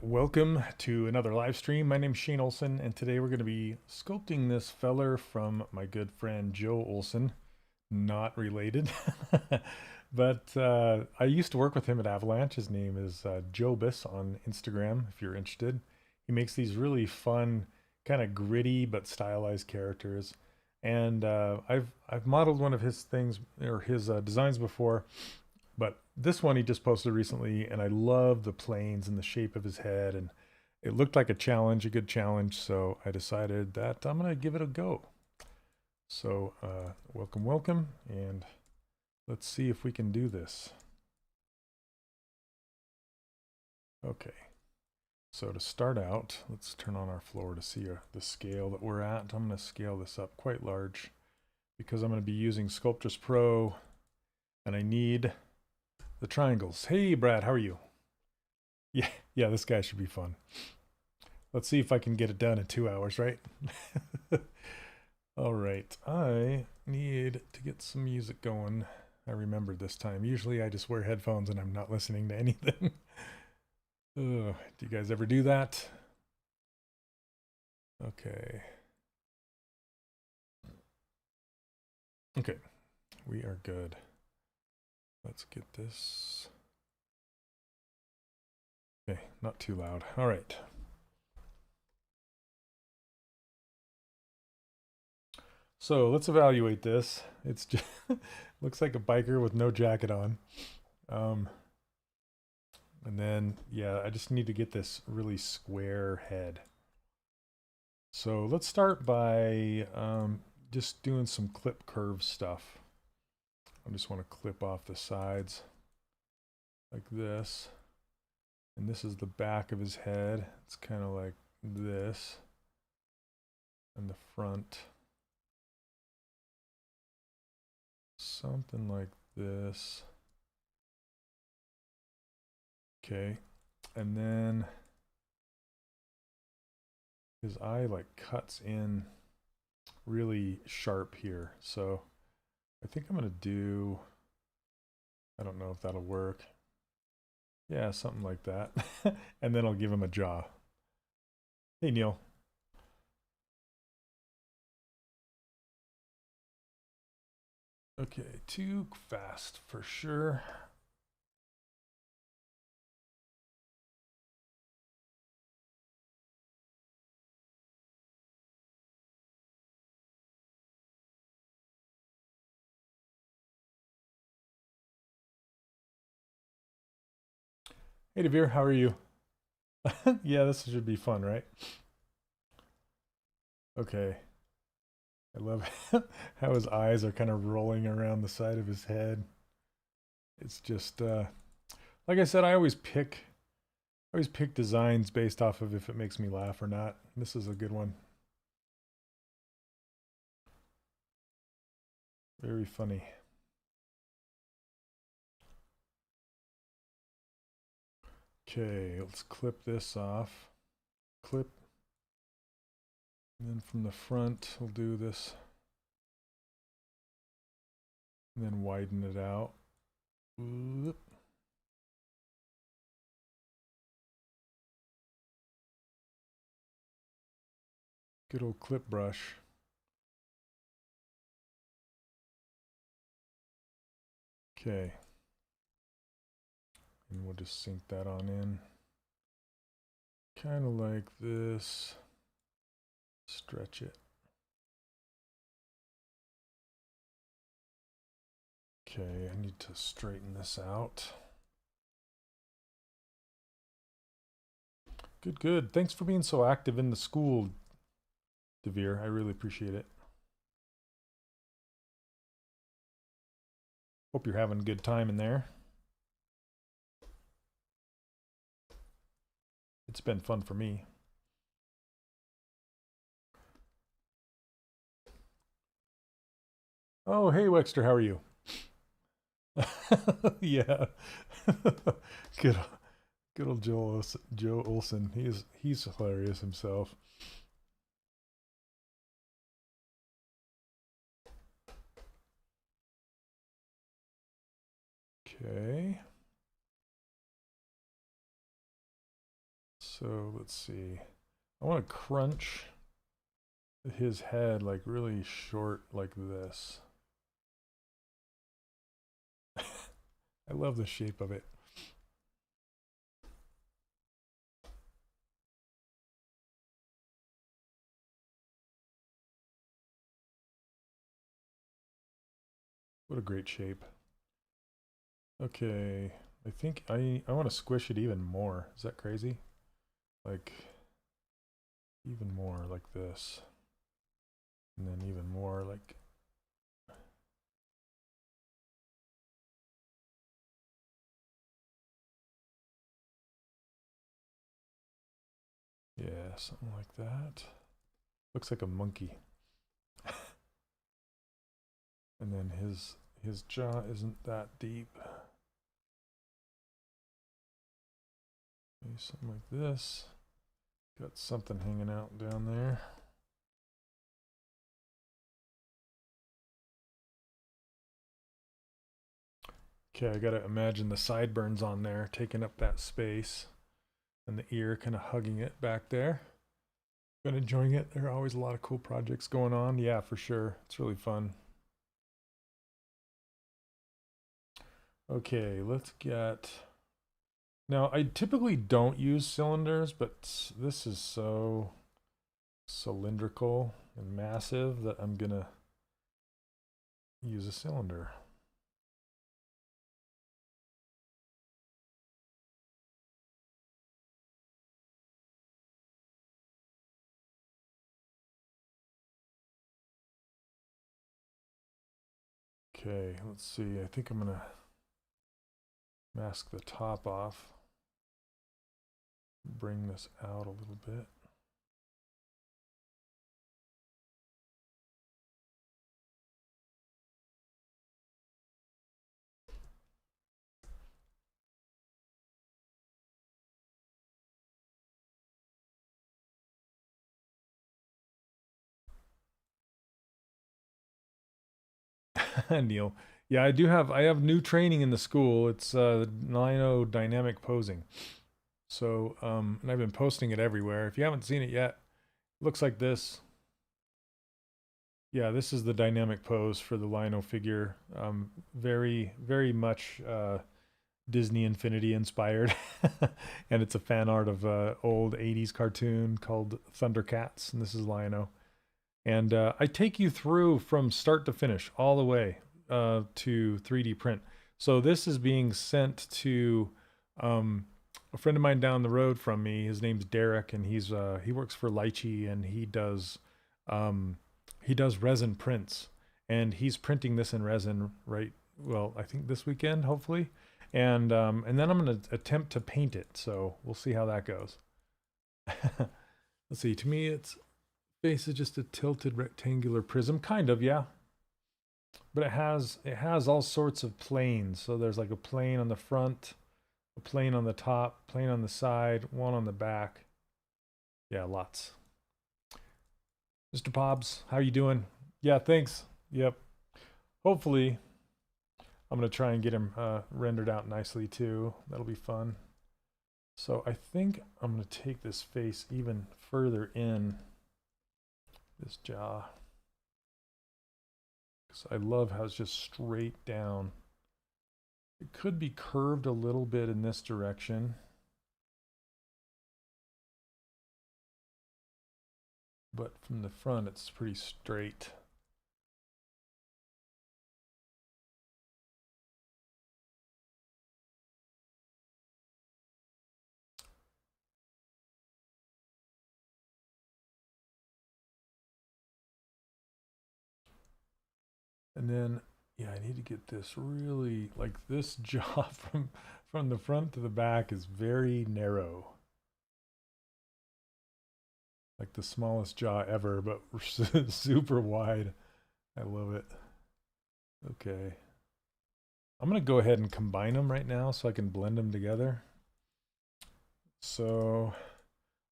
Welcome to another live stream. My name's Shane Olson, and today we're going to be sculpting this feller from my good friend Joe Olson. Not related, but I used to work with him at Avalanche. His name is Jobus on Instagram, if you're interested. He makes these really fun, kind of gritty but stylized characters. And I've modeled one of his things or his designs before, but this one he just posted recently, and I love the planes and the shape of his head, and it looked like a challenge, a good challenge, so I decided that I'm going to give it a go. So welcome, and let's see if we can do this. Okay, so to start out, let's turn on our floor to see the scale that we're at. I'm going to scale this up quite large because I'm going to be using Sculptress Pro, and I need the triangles. Hey Brad, how are you? Yeah, this guy should be fun. Let's see if I can get it done in 2 hours, right? All right, I need to get some music going. I remembered this time. Usually I just wear headphones and I'm not listening to anything. Do you guys ever do that? Okay. Okay, we are good. Let's get this. Okay, not too loud. All right. So let's evaluate this. It's just looks like a biker with no jacket on. And then, yeah, I just need to get this really square head. So let's start by just doing some clip curve stuff. I just want to clip off the sides like this. And this is the back of his head. It's kind of like this. And the front. Something like this. Okay. And then his eye like cuts in really sharp here. So I think I'm going to do, I don't know if that'll work. Yeah, something like that. And then I'll give him a jaw. Hey, Neil. Okay, too fast for sure. Hey, Devere, how are you? Yeah, this should be fun, right? Okay. I love how his eyes are kind of rolling around the side of his head. It's just, like I said, I always pick designs based off of if it makes me laugh or not. This is a good one. Very funny. Okay, let's clip this off. Clip. And then from the front, we'll do this. And then widen it out. Oop. Good old clip brush. Okay. And we'll just sink that on in. Kind of like this. Stretch it. Okay, I need to straighten this out. Good, good. Thanks for being so active in the school, Devere. I really appreciate it. Hope you're having a good time in there. It's been fun for me. Oh, hey, Wexter, how are you? Yeah. Good, good old Joe Olson. He's hilarious himself. Okay. So let's see. I want to crunch his head like really short like this. I love the shape of it. What a great shape. Okay, I think I want to squish it even more. Is that crazy? Like, even more like this. And then even more like... Yeah, something like that. Looks like a monkey. And then his jaw isn't that deep. Maybe something like this. Got something hanging out down there. Okay, I gotta imagine the sideburns on there taking up that space and the ear kind of hugging it back there. Been enjoying it. There are always a lot of cool projects going on. Yeah, for sure. It's really fun. Okay, let's get... Now, I typically don't use cylinders, but this is so cylindrical and massive that I'm gonna use a cylinder. Okay, let's see. I think I'm gonna mask the top off. Bring this out a little bit. Neil. Yeah, I have new training in the school. It's Lino dynamic posing. So, and I've been posting it everywhere. If you haven't seen it yet, it looks like this. Yeah, this is the dynamic pose for the Lino figure. Very, very much Disney Infinity inspired. And it's a fan art of old 80s cartoon called Thundercats, and this is Lino. And I take you through from start to finish, all the way to 3D print. So this is being sent to a friend of mine down the road from me. His name's Derek, and he works for Lychee, and he does resin prints, and he's printing this in resin right. Well, I think this weekend, hopefully, and then I'm going to attempt to paint it. So we'll see how that goes. Let's see. To me, its face is just a tilted rectangular prism, kind of, yeah. But it has all sorts of planes. So there's like a plane on the front, a plane on the top, plane on the side, one on the back. Yeah, lots. Mr. Pobbs, how you doing? Yeah, thanks. Yep. Hopefully, I'm going to try and get him rendered out nicely too. That'll be fun. So I think I'm going to take this face even further in this jaw. Because I love how it's just straight down. It could be curved a little bit in this direction. But from the front, it's pretty straight. And then, yeah, I need to get this really, like this jaw from the front to the back is very narrow. Like the smallest jaw ever, but super wide. I love it. Okay. I'm going to go ahead and combine them right now so I can blend them together. So,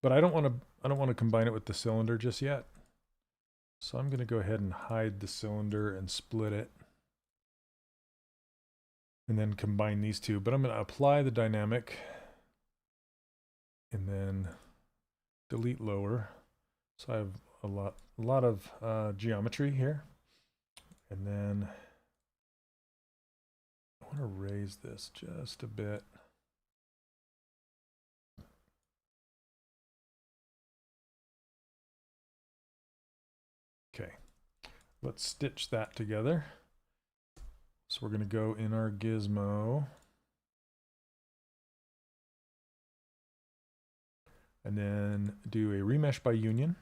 but I don't want to combine it with the cylinder just yet. So I'm going to go ahead and hide the cylinder and split it. And then combine these two. But I'm going to apply the dynamic. And then delete lower. So I have a lot of geometry here. And then I want to raise this just a bit. Okay, let's stitch that together. So we're going to go in our gizmo. And then do a remesh by union,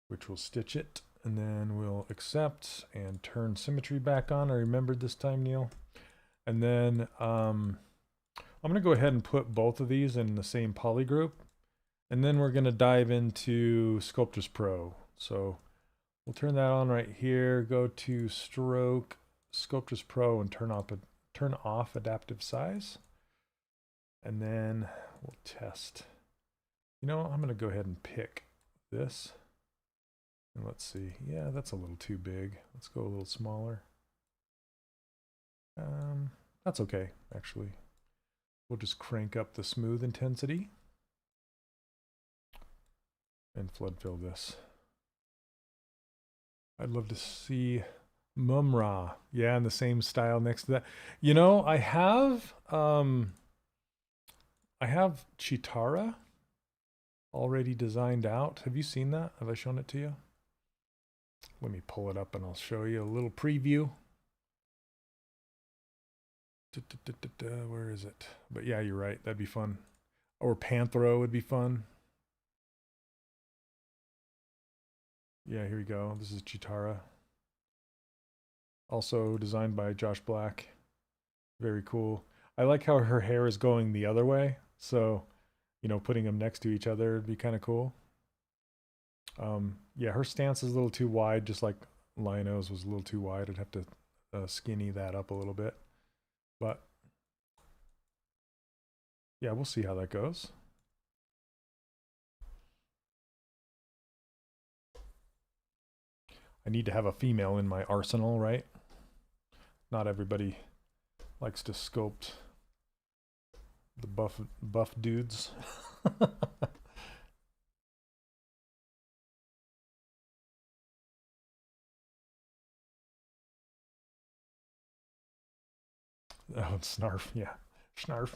which will stitch it. And then we'll accept and turn symmetry back on. I remembered this time, Neil. And then I'm going to go ahead and put both of these in the same poly group. And then we're going to dive into Sculptris Pro. So we'll turn that on right here. Go to Stroke, Sculptris Pro, and turn off adaptive size. And then we'll test. You know, I'm going to go ahead and pick this. And let's see. Yeah, that's a little too big. Let's go a little smaller. That's okay, actually. We'll just crank up the smooth intensity and flood fill this. I'd love to see Mumra. Yeah, in the same style next to that. You know, I have Chitara already designed out. Have you seen that? Have I shown it to you? Let me pull it up and I'll show you a little preview. Where is it? But yeah, you're right. That'd be fun. Or Panthro would be fun. Yeah, here we go. This is Chitara. Also designed by Josh Black. Very cool. I like how her hair is going the other way. So, you know, putting them next to each other would be kind of cool. Yeah, her stance is a little too wide, just like Lino's was a little too wide. I'd have to skinny that up a little bit. But yeah, we'll see how that goes. I need to have a female in my arsenal, right? Not everybody likes to sculpt the buff dudes. Oh, Snarf, yeah. Snarf.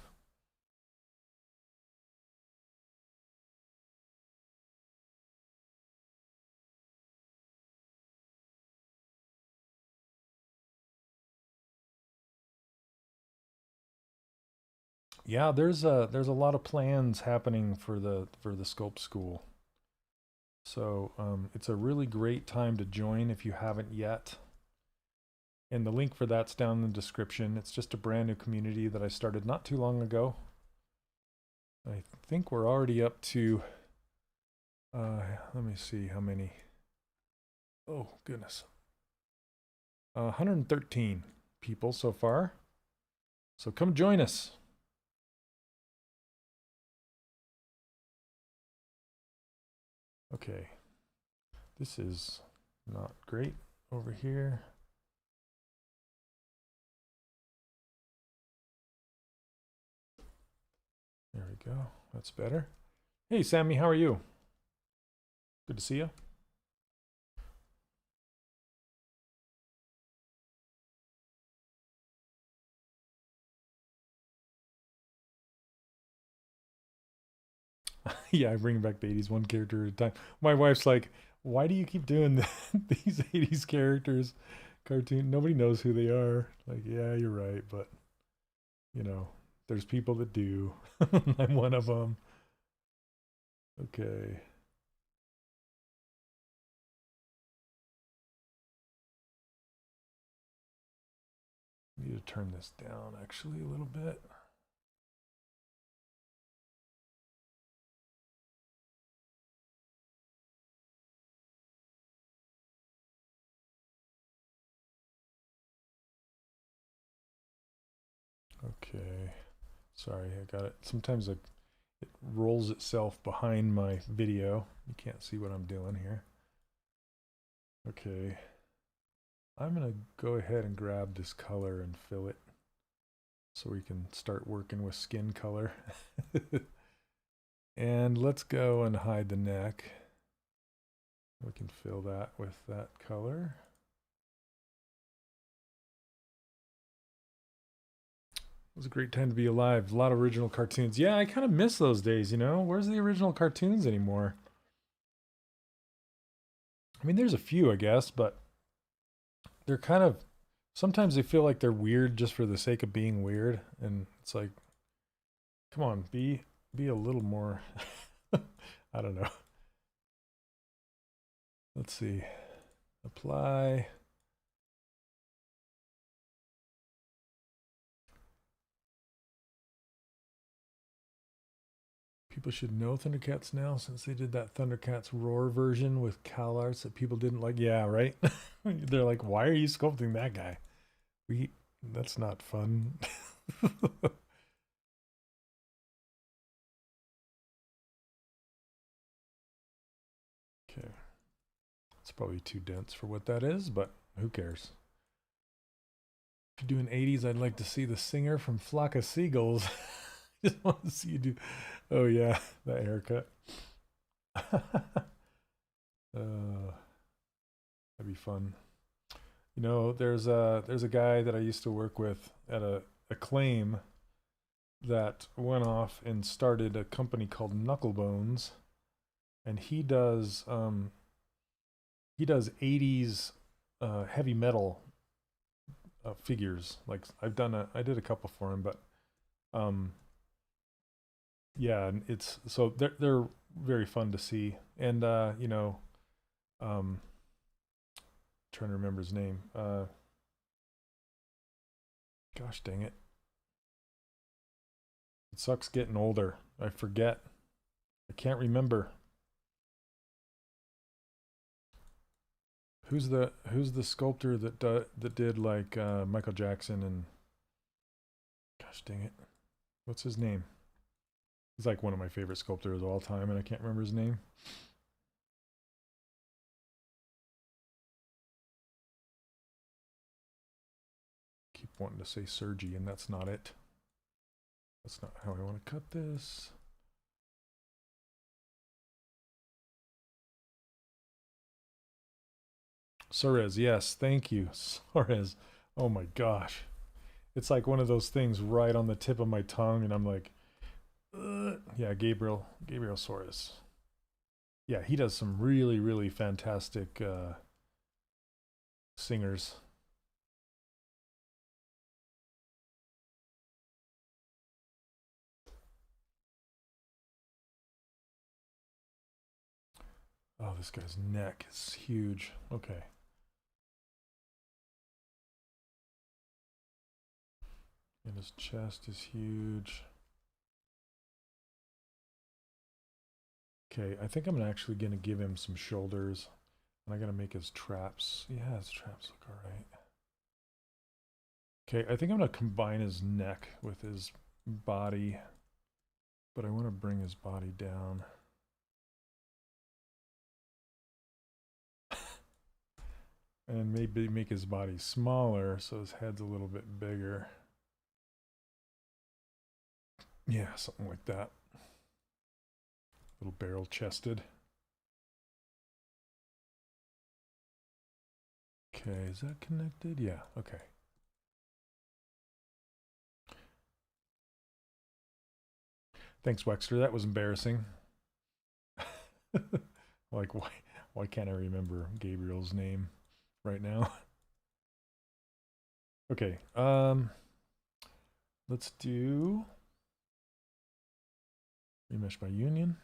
Yeah, there's a lot of plans happening for the Sculpt School. So it's a really great time to join if you haven't yet. And the link for that's down in the description. It's just a brand new community that I started not too long ago. I think we're already up to, let me see how many. Oh, goodness. 113 people so far. So come join us. Okay. This is not great over here. There we go. That's better. Hey, Sammy, how are you? Good to see you. Yeah, I bring back the 80s one character at a time. My wife's like, why do you keep doing these 80s characters cartoon? Nobody knows who they are. Like, yeah, you're right, but you know, there's people that do. I'm one of them. Okay. Need to turn this down actually a little bit. Okay. Sorry, I got it. Sometimes it rolls itself behind my video. You can't see what I'm doing here. Okay. I'm going to go ahead and grab this color and fill it so we can start working with skin color. And let's go and hide the neck. We can fill that with that color. It was a great time to be alive. A lot of original cartoons. Yeah, I kind of miss those days, you know? Where's the original cartoons anymore? I mean, there's a few, I guess, but they're kind of, sometimes they feel like they're weird just for the sake of being weird. And it's like, come on, be a little more, I don't know. Let's see. Apply. People should know Thundercats now since they did that Thundercats Roar version with CalArts that people didn't like. Yeah, right? They're like, why are you sculpting that guy? That's not fun. Okay. It's probably too dense for what that is, but who cares? If you're doing 80s, I'd like to see the singer from Flock of Seagulls. Just want to see you do. Oh yeah, that haircut. That'd be fun. You know, there's a guy that I used to work with at a Acclaim that went off and started a company called Knucklebones, and he does 80s heavy metal figures. Like I did a couple for him, but yeah, and it's so they're very fun to see. And you know, trying to remember his name. Gosh dang it. It sucks getting older. I forget. I can't remember. Who's the sculptor that did like Michael Jackson and gosh dang it. What's his name? He's like one of my favorite sculptors of all time and I can't remember his name. Keep wanting to say Sergi and that's not it. That's not how I want to cut this. Suarez, yes, thank you. Suarez. Oh my gosh. It's like one of those things right on the tip of my tongue, and I'm like, yeah, Gabriel Suarez. Yeah, he does some really, really fantastic singers. Oh, this guy's neck is huge. Okay. And his chest is huge. Okay, I think I'm actually going to give him some shoulders. And I'm going to make his traps. Yeah, his traps look all right. Okay, I think I'm going to combine his neck with his body. But I want to bring his body down. And maybe make his body smaller so his head's a little bit bigger. Yeah, something like that. Little barrel chested. Okay, is that connected? Yeah, okay. Thanks, Wexter. That was embarrassing. Like, why can't I remember Gabriel's name right now? Okay, let's do remesh by union.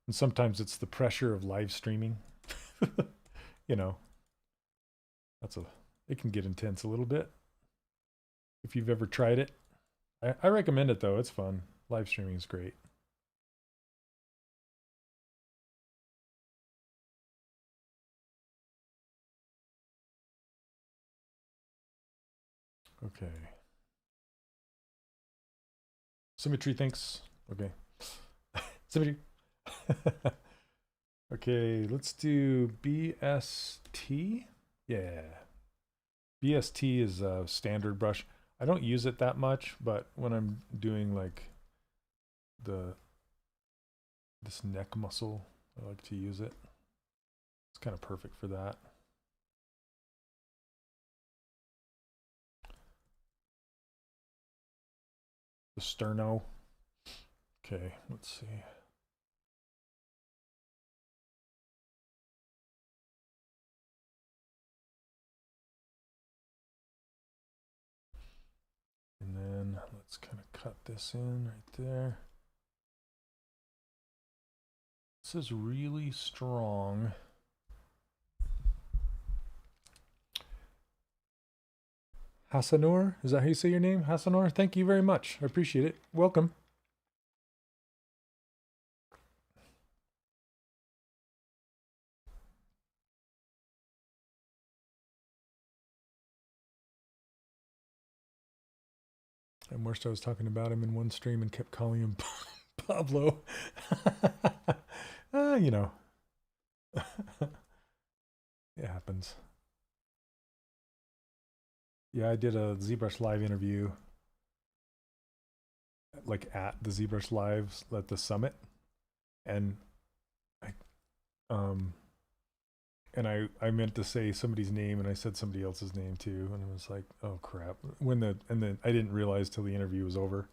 And sometimes it's the pressure of live streaming. You know, it can get intense a little bit. If you've ever tried it, I recommend it though. It's fun. Live streaming is great. Okay. Symmetry, thanks. Okay. Symmetry. Okay, let's do BST. Yeah. BST is a standard brush. I don't use it that much, but when I'm doing like this neck muscle. I like to use it. It's kind of perfect for that. The sterno. Okay, let's see. And then let's kind of cut this in right there. This is really strong. Hassanur, is that how you say your name? Hassanur, thank you very much. I appreciate it. Welcome. And worst, I was talking about him in one stream and kept calling him Pablo. You know. It happens. Yeah, I did a ZBrush Live interview, like at the ZBrush Lives at the summit, and I meant to say somebody's name and I said somebody else's name too, and I was like, oh crap. And then I didn't realize till the interview was over.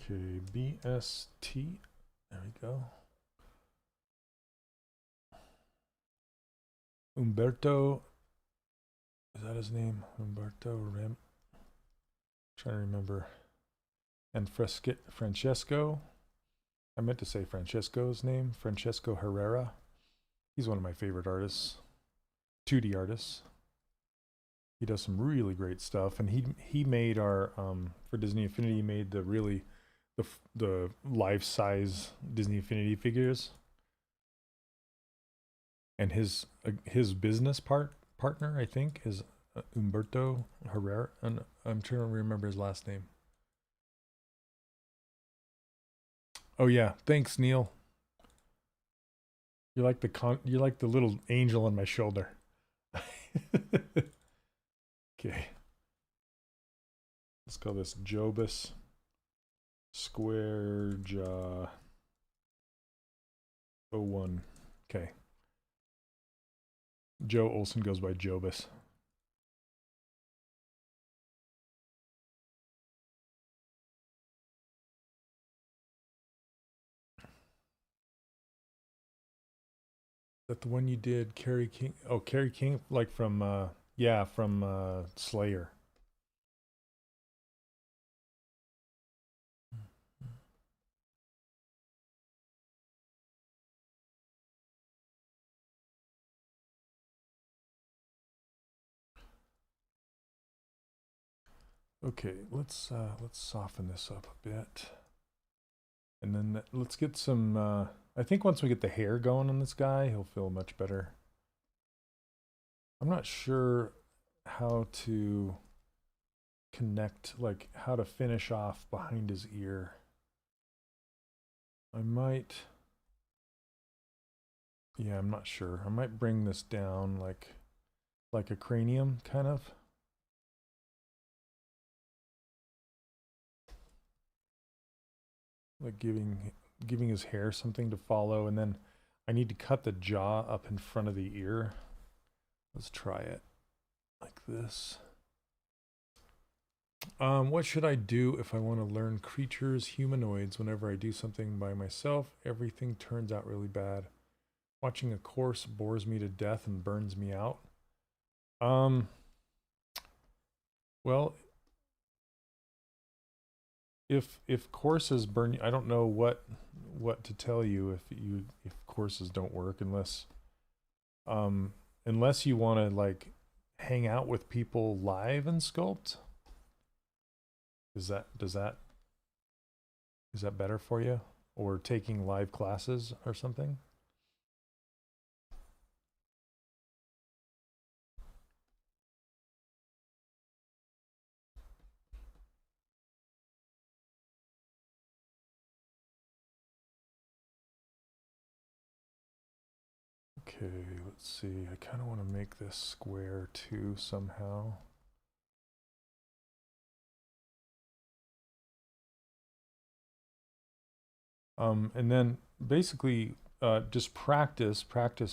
Okay, BST. There we go. Umberto. Is that his name? Umberto Rem. Trying to remember. And Francesco. I meant to say Francesco's name. Francesco Herrera. He's one of my favorite artists. 2D artists. He does some really great stuff, and he made our for Disney Infinity. He made the life size Disney Infinity figures, and his business partner, I think, is Umberto Herrera, and I'm trying to remember his last name. Oh yeah, thanks Neil. You're like the little angel on my shoulder. Okay. Let's call this Jobus Square Jaw 01. Okay. Joe Olson goes by Jobus. Is that the one you did, Carrie King? Oh, Carrie King, like from yeah, from Slayer. Okay, let's soften this up a bit, and then let's get some. I think once we get the hair going on this guy, he'll feel much better. I'm not sure how to connect, like how to finish off behind his ear. I might. Yeah, I'm not sure. I might bring this down like a cranium kind of. Like giving his hair something to follow, and then I need to cut the jaw up in front of the ear. Let's try it like this. What should I do if I want to learn creatures, humanoids? Whenever I do something by myself, everything turns out really bad. Watching a course bores me to death and burns me out. Well, if courses burn you, I don't know what to tell you if courses don't work unless you want to like hang out with people live and sculpt. Is that better for you, or taking live classes or something? Okay, let's see. I kind of want to make this square too somehow. And then basically just practice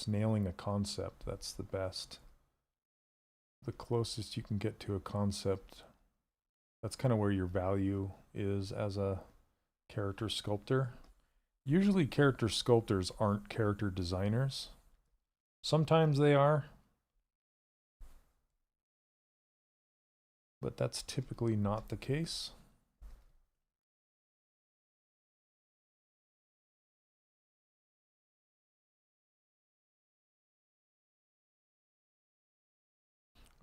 nailing a concept. That's the best. The closest you can get to a concept. That's kind of where your value is as a character sculptor. Usually character sculptors aren't character designers. Sometimes they are, but that's typically not the case.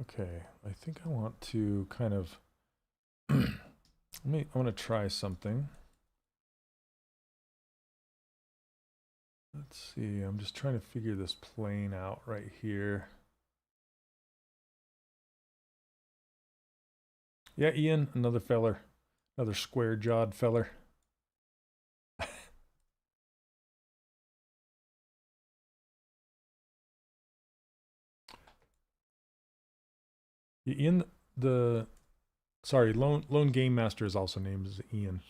Okay, I think I want to kind of I want to try something. Let's see, I'm just trying to figure this plane out right here. Yeah, Ian, another feller. Another square-jawed feller. Ian, sorry, Lone Game Master is also named as Ian.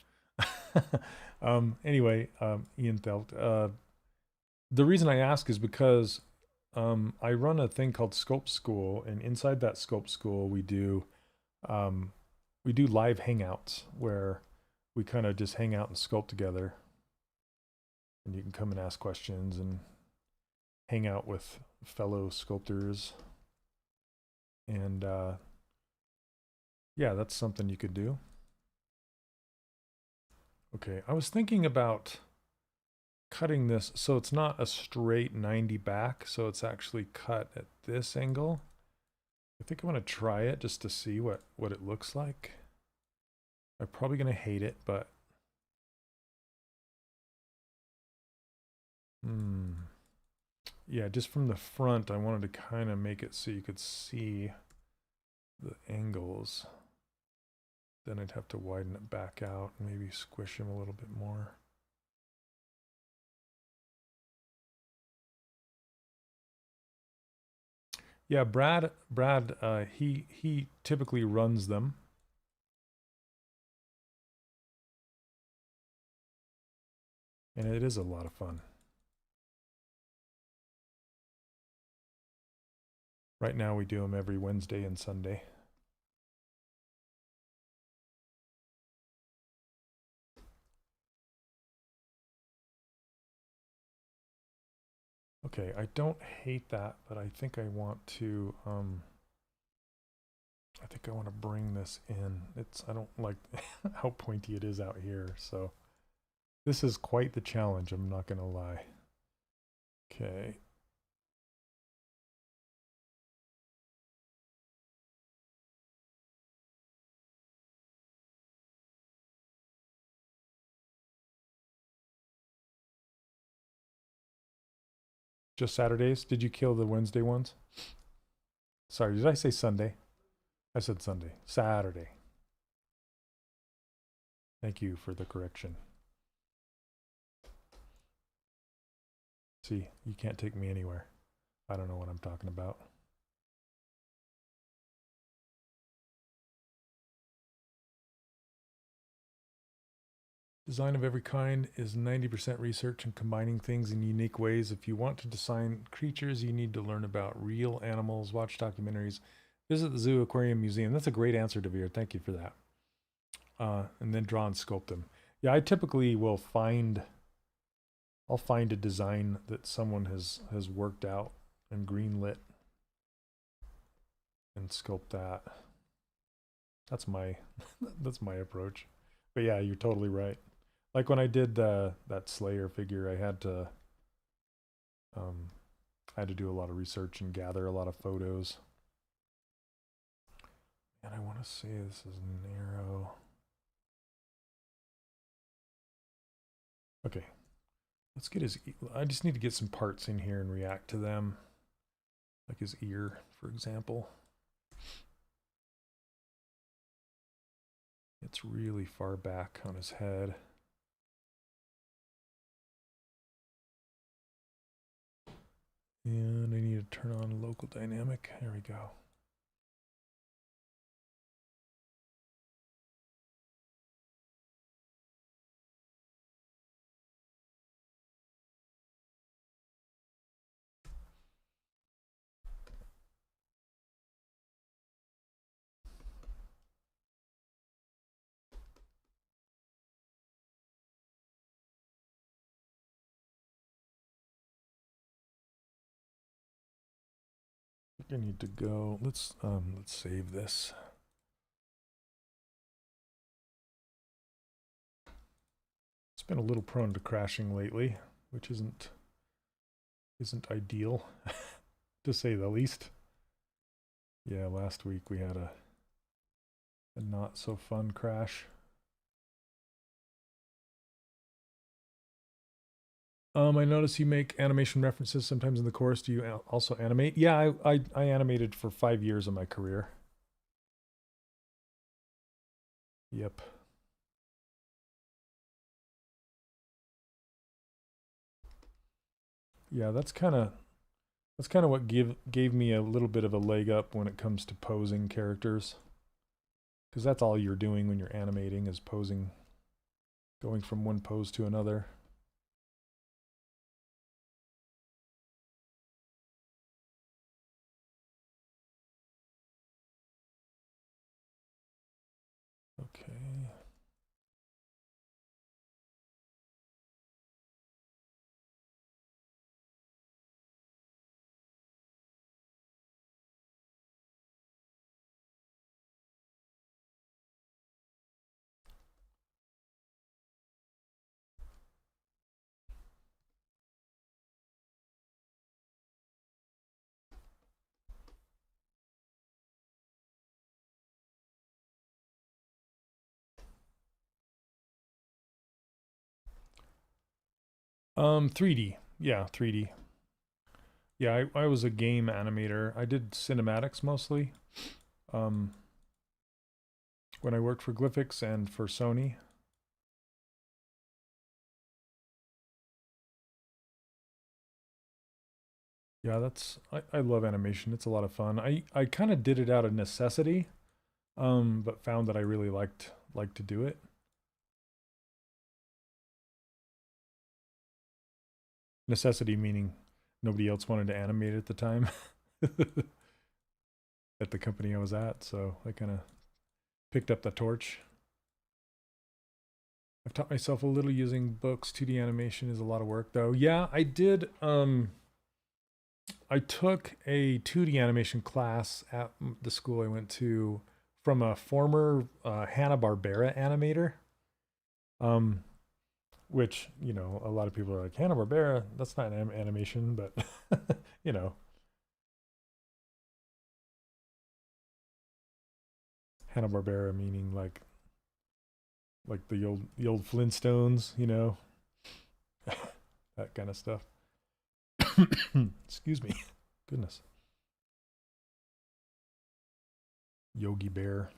Anyway, Ian Thelt. The reason I ask is because I run a thing called Sculpt School, and inside that Sculpt School we do live hangouts where we kind of just hang out and sculpt together, and you can come and ask questions and hang out with fellow sculptors, and yeah, that's something you could do. Okay, I was thinking about cutting this so it's not a straight 90 back, so it's actually cut at this angle. I think I'm going to try it just to see what it looks like. I'm probably going to hate it, but yeah, just from the front I wanted to kind of make it so you could see the angles. Then I'd have to widen it back out and maybe squish him a little bit more. Yeah, Brad, he typically runs them. And it is a lot of fun. Right now we do them every Wednesday and Sunday. Okay, I don't hate that, but I think I want to bring this in. I don't like how pointy it is out here, so this is quite the challenge, I'm not gonna lie. Okay. Just Saturdays? Did you kill the Wednesday ones? Sorry, did I say Sunday? I said Sunday. Saturday. Thank you for the correction. See, you can't take me anywhere. I don't know what I'm talking about. Design of every kind is 90% research and combining things in unique ways. If you want to design creatures, you need to learn about real animals, watch documentaries, visit the zoo, aquarium, museum. That's a great answer, Devere. Thank you for that. And then draw and sculpt them. Yeah, I typically will I'll find a design that someone has worked out and greenlit and sculpt that. That's my approach. But yeah, you're totally right. Like when I did that Slayer figure, I had to do a lot of research and gather a lot of photos. And I want to say this is narrow. Okay, let's get his. I just need to get some parts in here and react to them, like his ear, for example. It's really far back on his head. And I need to turn on local dynamic. There we go. I need to go. Let's save this. It's been a little prone to crashing lately, which isn't ideal, to say the least. Yeah, last week we had a not so fun crash. I notice you make animation references sometimes in the course. Do you also animate? Yeah, I animated for 5 years of my career. Yep. Yeah, that's kind of what gave me a little bit of a leg up when it comes to posing characters. Because that's all you're doing when you're animating is posing, going from one pose to another. Okay. Um, 3D. Yeah, 3D. Yeah, I was a game animator. I did cinematics mostly. Um, when I worked for Glyphix and for Sony. Yeah, I love animation. It's a lot of fun. I kind of did it out of necessity, but found that I really liked to do it. Necessity meaning nobody else wanted to animate it at the time at the company I was at, so I kind of picked up the torch. I've taught myself a little using books. 2D animation is a lot of work though. Yeah, I did I took a 2D animation class at the school I went to from a former Hanna-Barbera animator. Um, which, you know, a lot of people are like, Hanna-Barbera, that's not an animation, but, you know. Hanna-Barbera meaning like the old Flintstones, you know, that kind of stuff. Excuse me. Goodness. Yogi Bear,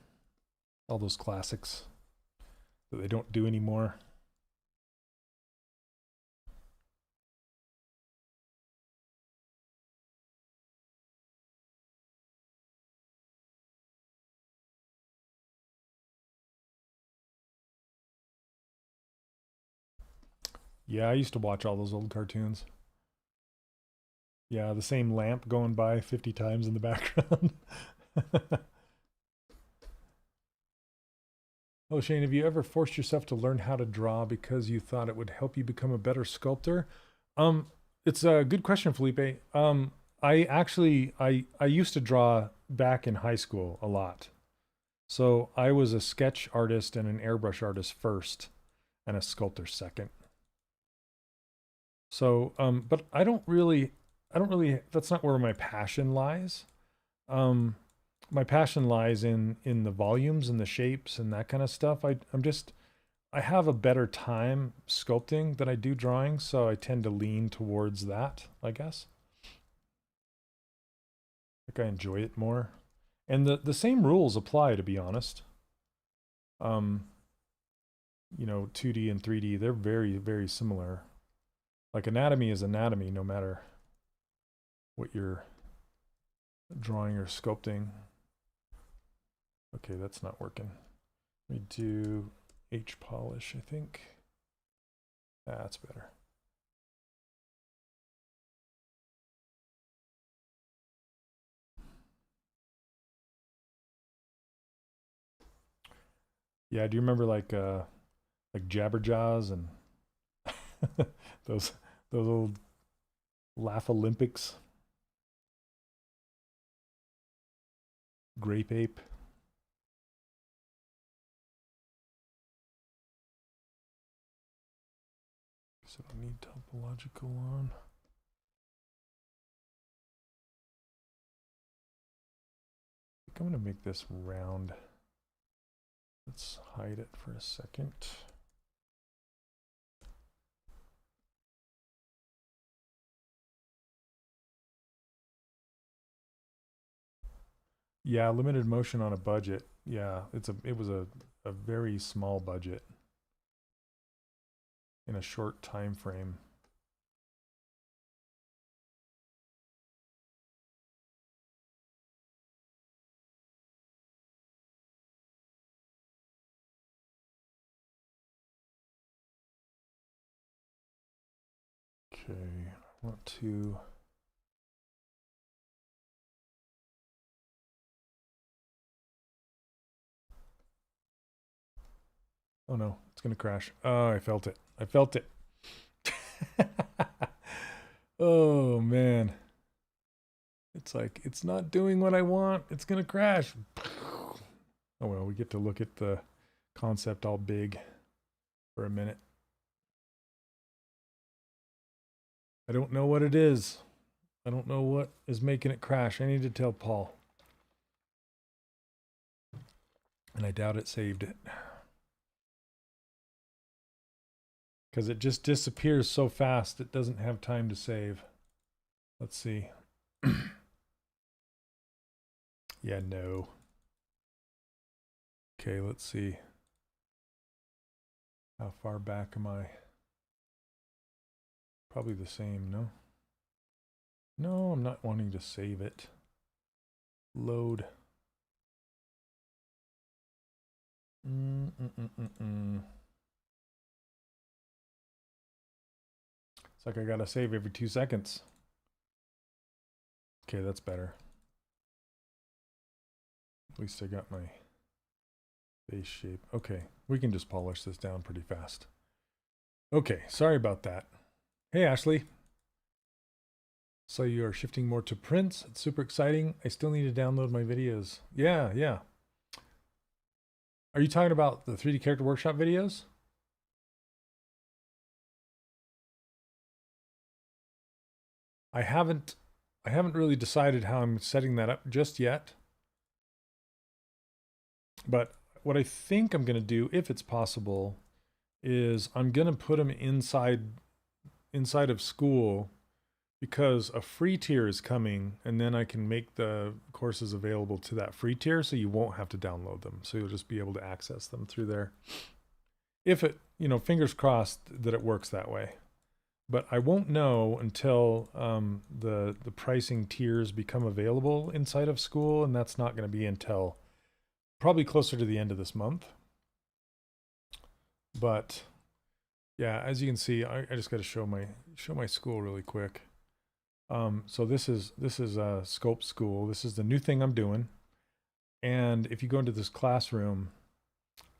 all those classics that they don't do anymore. Yeah, I used to watch all those old cartoons. Yeah, the same lamp going by 50 times in the background. Oh, Shane, have you ever forced yourself to learn how to draw because you thought it would help you become a better sculptor? Um, it's a good question, Felipe. I actually I used to draw back in high school a lot. So I was a sketch artist and an airbrush artist first, and a sculptor second. So, but I don't really. That's not where my passion lies. Um, my passion lies in the volumes and the shapes and that kind of stuff. I have a better time sculpting than I do drawing, so I tend to lean towards that, I guess. Like I enjoy it more. And the same rules apply, to be honest. Um, you know, 2D and 3D, they're very, very similar. Like anatomy is anatomy no matter what you're drawing or sculpting. Okay, that's not working. Let me do H polish, I think. That's better. Yeah, do you remember like Jabberjaws and those old Laugh Olympics? Grape Ape. So I need topological on. I think I'm going to make this round. Let's hide it for a second. Yeah, limited motion on a budget. Yeah, it was a very small budget in a short time frame. Okay, I want to oh no, it's gonna crash. Oh, I felt it. I felt it. Oh man. It's like, it's not doing what I want. It's gonna crash. Oh well, we get to look at the concept all big for a minute. I don't know what it is. I don't know what is making it crash. I need to tell Paul. And I doubt it saved it. Because it just disappears so fast, it doesn't have time to save. Let's see. Yeah, no. Okay, let's see. How far back am I? Probably the same, no? No, I'm not wanting to save it. Load. It's like I gotta save every 2 seconds. Okay, that's better. At least I got my base shape. Okay, we can just polish this down pretty fast. Okay, sorry about that. Hey, Ashley. So you are shifting more to prints. It's super exciting. I still need to download my videos. Yeah, yeah. Are you talking about the 3D Character Workshop videos? I haven't really decided how I'm setting that up just yet. But what I think I'm going to do, if it's possible, is I'm going to put them inside of school, because a free tier is coming, and then I can make the courses available to that free tier, so you won't have to download them. So you'll just be able to access them through there. If it, you know, fingers crossed that it works that way. But I won't know until the pricing tiers become available inside of school, and that's not going to be until probably closer to the end of this month. But yeah, as you can see, I just got to show my school really quick. So this is Sculpt School. This is the new thing I'm doing. And if you go into this classroom,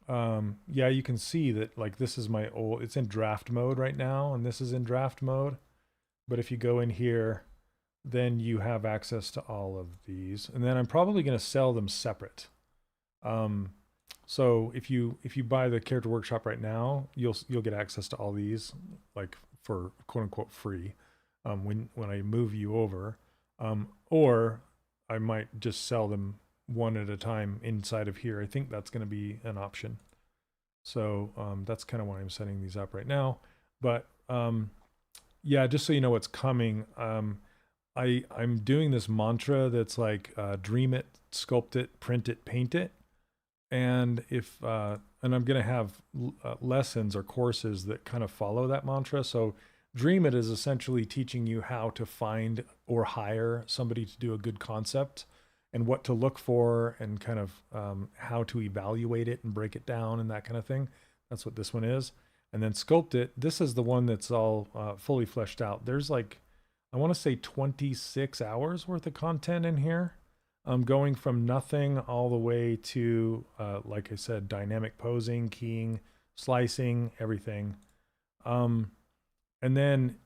yeah, you can see that like this is my old, it's in draft mode right now, and this is in draft mode. But if you go in here, then you have access to all of these. And then I'm probably going to sell them separate. So if you buy the Character Workshop right now, you'll get access to all these, like for quote unquote free. When I move you over, or I might just sell them one at a time inside of here. I think that's going to be an option. So that's kind of why I'm setting these up right now. But yeah, just so you know what's coming, I'm doing this mantra that's like dream it, sculpt it, print it, paint it. And and I'm going to have lessons or courses that kind of follow that mantra. So Dream It is essentially teaching you how to find or hire somebody to do a good concept and what to look for and kind of how to evaluate it and break it down and that kind of thing. That's what this one is. And then Sculpt It. This is the one that's all fully fleshed out. There's like, I want to say 26 hours worth of content in here. Going from nothing all the way to, like I said, dynamic posing, keying, slicing, everything. And then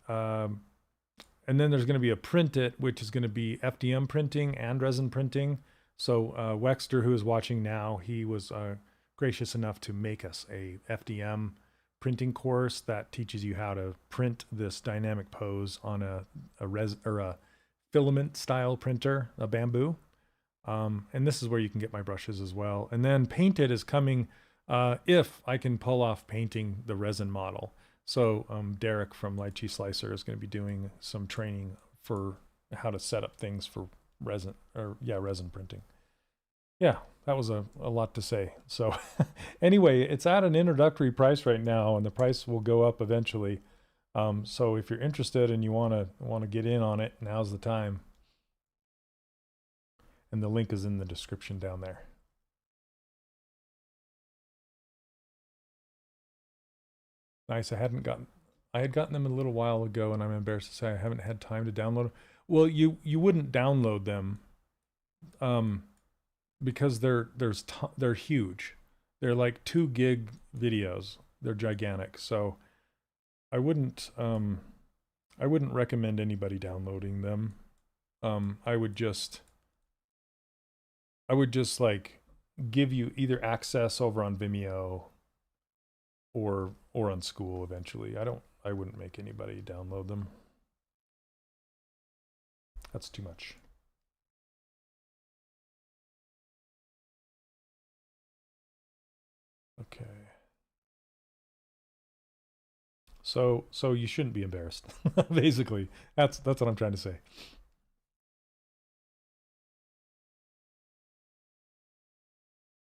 there's going to be a print it, which is going to be FDM printing and resin printing. So Wexter, who is watching now, he was gracious enough to make us a FDM printing course that teaches you how to print this dynamic pose on a filament style printer, a bamboo. And this is where you can get my brushes as well. And then Paint It is coming if I can pull off painting the resin model. So Derek from Lychee Slicer is going to be doing some training for how to set up things for resin printing. Yeah, that was a lot to say. So anyway, it's at an introductory price right now, and the price will go up eventually. So if you're interested and you want to get in on it, now's the time. And the link is in the description down there. Nice. I had gotten them a little while ago, and I'm embarrassed to say I haven't had time to download them. Well, you wouldn't download them, because they're huge. They're like 2 gig videos. They're gigantic. So I wouldn't recommend anybody downloading them. I would just like give you either access over on Vimeo or on School eventually. I wouldn't make anybody download them. That's too much. Okay. So you shouldn't be embarrassed. Basically, that's what I'm trying to say.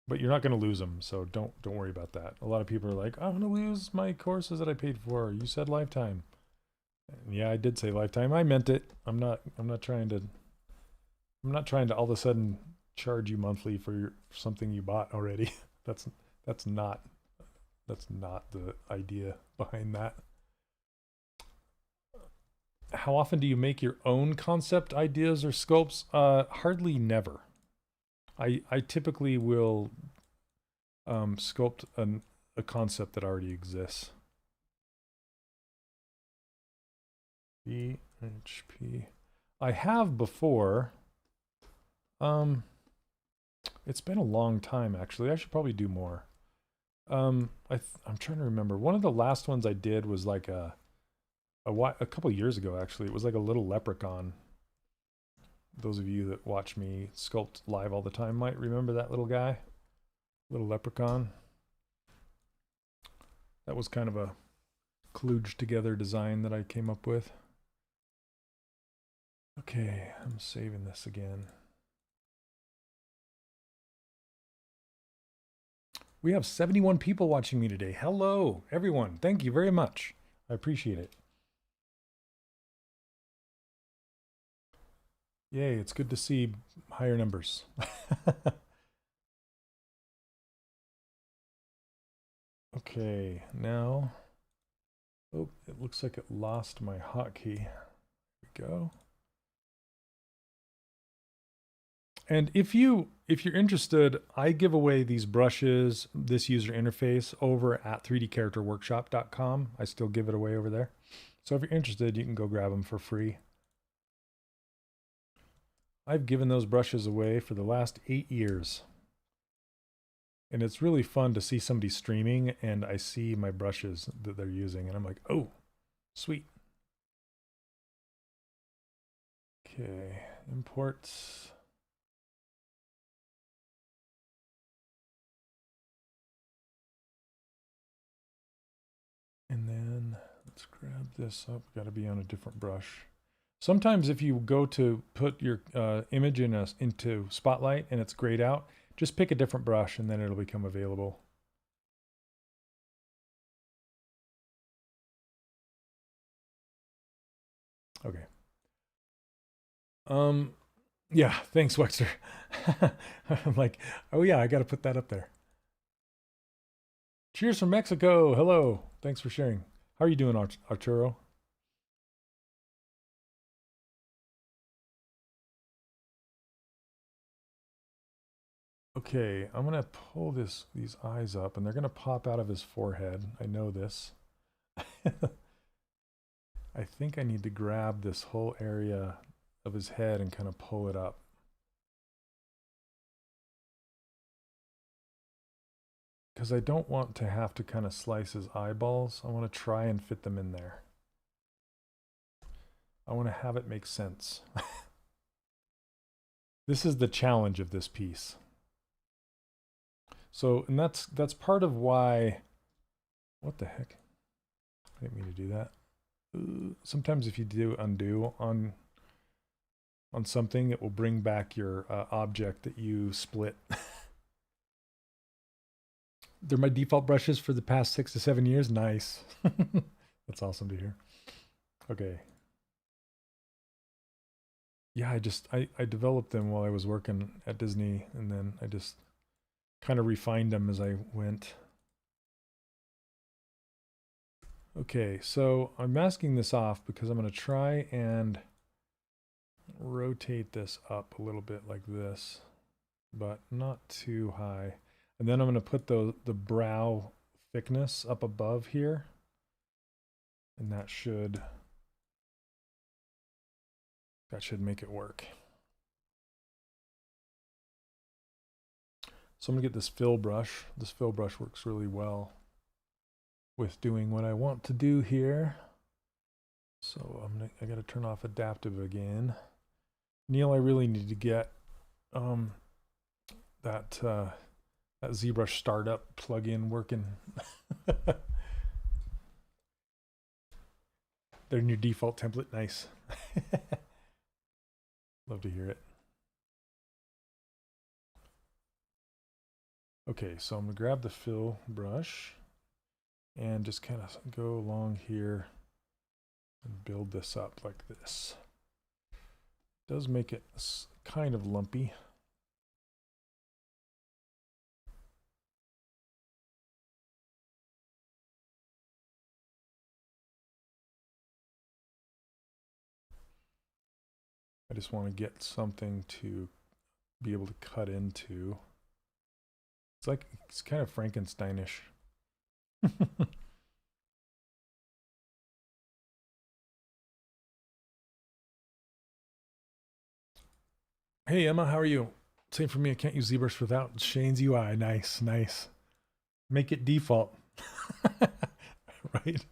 But you're not going to lose them, so don't worry about that. A lot of people are like, I'm going to lose my courses that I paid for. You said lifetime. And yeah, I did say lifetime. I meant it. I'm not trying to all of a sudden charge you monthly for something you bought already. That's not the idea behind that. How often do you make your own concept ideas or sculpts? Hardly never. I typically will sculpt a concept that already exists. BHP. I have before. It's been a long time, actually. I should probably do more. I'm trying to remember. One of the last ones I did was like a couple years ago, actually. It was like a little leprechaun. Those of you that watch me sculpt live all the time might remember that little guy, little leprechaun. That was kind of a kludged together design that I came up with. Okay, I'm saving this again. We have 71 people watching me today. Hello, everyone. Thank you very much. I appreciate it. Yay, it's good to see higher numbers. Okay, now, oh, it looks like it lost my hotkey. Here we go. And if you're interested, I give away these brushes, this user interface over at 3dcharacterworkshop.com. I still give it away over there. So if you're interested, you can go grab them for free. I've given those brushes away for the last 8 years. And it's really fun to see somebody streaming and I see my brushes that they're using and I'm like, oh, sweet. Okay, imports. And then let's grab this up. Got to be on a different brush. Sometimes if you go to put your image into Spotlight and it's grayed out, just pick a different brush and then it'll become available. Okay. Yeah, thanks, Wexter. I'm like, oh yeah, I got to put that up there. Cheers from Mexico. Hello. Thanks for sharing. How are you doing, Arturo? Okay, I'm gonna pull these eyes up, and they're gonna pop out of his forehead. I know this. I think I need to grab this whole area of his head and kind of pull it up. Because I don't want to have to kind of slice his eyeballs. I want to try and fit them in there. I want to have it make sense. This is the challenge of this piece. So, and that's part of why, what the heck? I didn't mean to do that. Sometimes if you do undo on something, it will bring back your object that you split. They're my default brushes for the past 6 to 7 years. Nice. That's awesome to hear. Okay. Yeah, I developed them while I was working at Disney, and then I just kind of refined them as I went. Okay, so I'm masking this off because I'm going to try and rotate this up a little bit like this, but not too high. And then I'm going to put the brow thickness up above here, and that should make it work. So I'm going to get this fill brush. This fill brush works really well with doing what I want to do here. So I got to turn off adaptive again. Neil, I really need to get that ZBrush startup plugin working. Their new default template, nice. Love to hear it. Okay, so I'm gonna grab the fill brush and just kind of go along here and build this up like this. It does make it kind of lumpy. I just want to get something to be able to cut into. It's kind of Frankensteinish. Hey Emma, how are you? Same for me. I can't use ZBrush without Shane's UI. Nice, nice. Make it default. Right?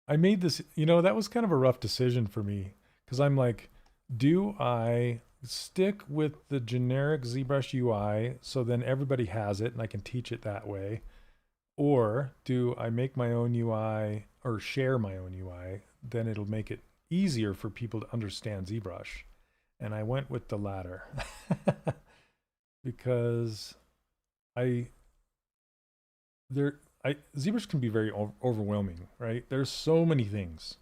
I made this, that was kind of a rough decision for me because I'm like, do I stick with the generic ZBrush UI so then everybody has it and I can teach it that way? Or do I make my own UI or share my own UI? Then it'll make it easier for people to understand ZBrush. And I went with the latter because ZBrush can be very overwhelming, right? There's so many things.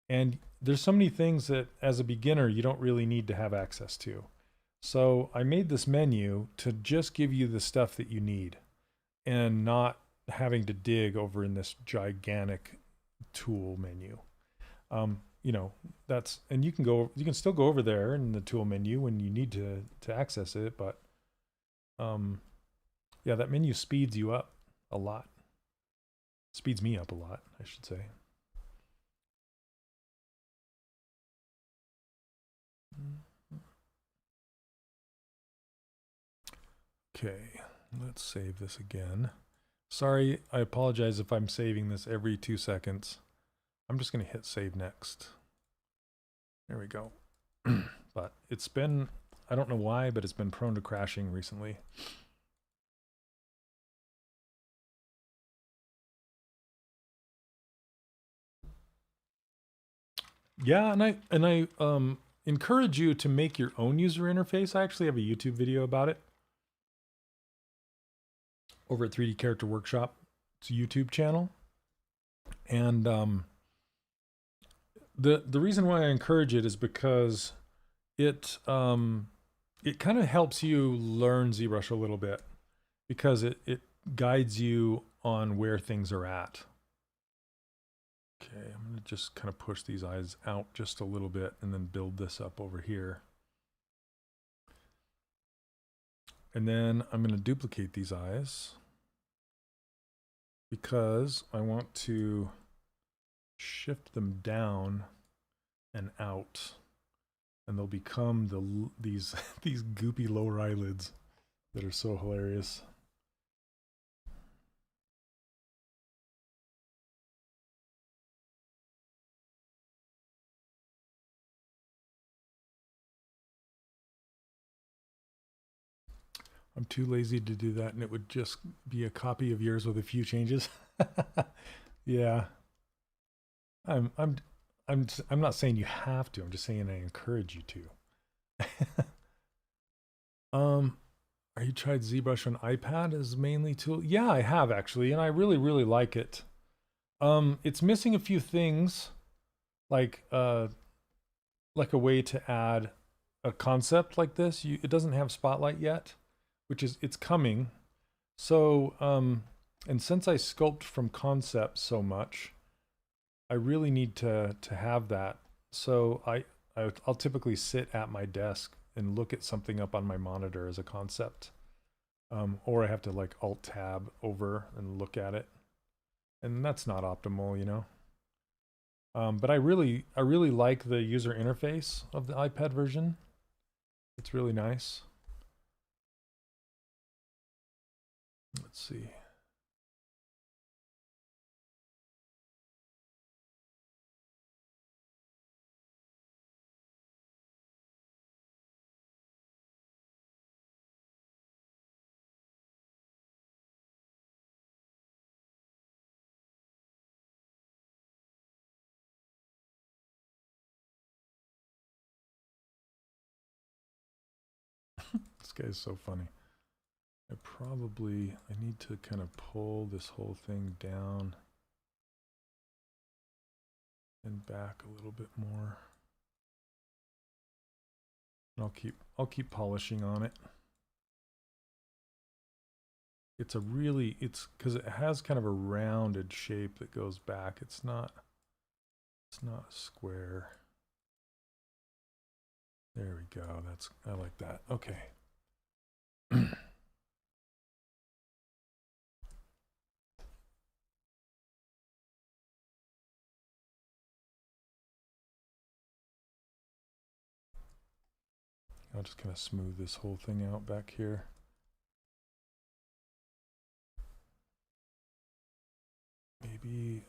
And there's so many things that as a beginner, you don't really need to have access to. So I made this menu to just give you the stuff that you need and not having to dig over in this gigantic tool menu. And you can still go over there in the tool menu when you need to access it, but yeah, that menu speeds you up a lot. Speeds me up a lot, I should say. Okay, let's save this again. Sorry, I apologize if I'm saving this every 2 seconds. I'm just going to hit save next. There we go. But it's been, I don't know why, but it's been prone to crashing recently. Yeah, and I encourage you to make your own user interface. I actually have a YouTube video about it over at 3D Character Workshop. It's a YouTube channel. And The reason why I encourage it is because it kind of helps you learn ZBrush a little bit, because it guides you on where things are at. Okay, I'm going to just kind of push these eyes out just a little bit and then build this up over here. And then I'm going to duplicate these eyes because I want to shift them down and out, and they'll become these these goopy lower eyelids that are so hilarious. I'm too lazy to do that, and it would just be a copy of yours with a few changes. Yeah, I'm I'm I'm not saying you have to. I'm just saying I encourage you to. um, are you tried ZBrush on iPad as mainly tool? Yeah, I have actually, and I really like it. It's missing a few things, like like a way to add a concept like this. It doesn't have spotlight yet, which is it's coming. So and since I sculpt from concept so much, I really need to have that. So I'll typically sit at my desk and look at something up on my monitor as a concept, or I have to like Alt Tab over and look at it, and that's not optimal, you know. But I really like the user interface of the iPad version. It's really nice. Let's see. This guy's so funny. I need to kind of pull this whole thing down and back a little bit more. And I'll keep polishing on it. It's because it has kind of a rounded shape that goes back. It's not square. There we go. I like that. Okay. I'll just kind of smooth this whole thing out back here. Maybe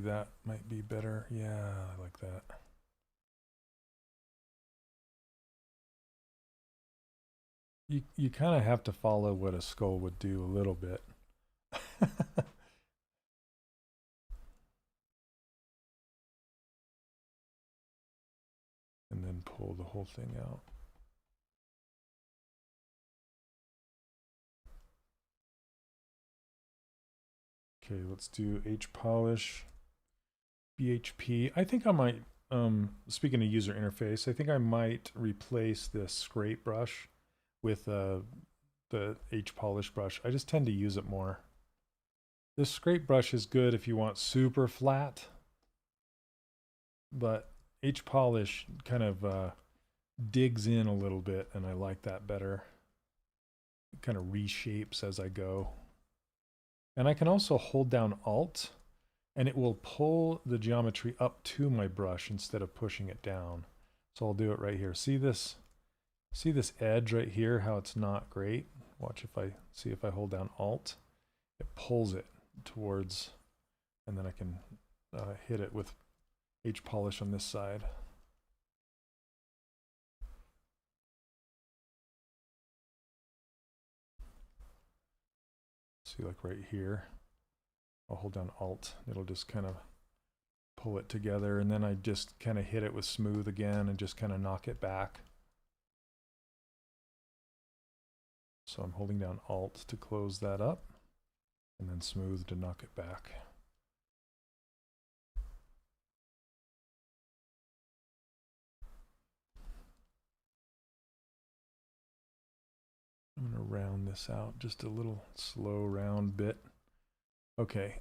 that might be better. Yeah, I like that. You kind of have to follow what a skull would do a little bit. And then pull the whole thing out. Okay, let's do H polish, BHP. I think I might, speaking of user interface, I think I might replace this scrape brush with the H polish brush. I just tend to use it more. This scrape brush is good if you want super flat, but H polish kind of digs in a little bit, and I like that better. It kind of reshapes as I go. And I can also hold down Alt, and it will pull the geometry up to my brush instead of pushing it down. So I'll do it right here. See this edge right here, how it's not great? Watch if I hold down Alt, it pulls it towards, and then I can hit it with H polish on this side. See, like right here, I'll hold down Alt, it'll just kind of pull it together, and then I just kind of hit it with smooth again and just kind of knock it back. So I'm holding down Alt to close that up, and then smooth to knock it back. I'm going to round this out just a little slow round bit. Okay.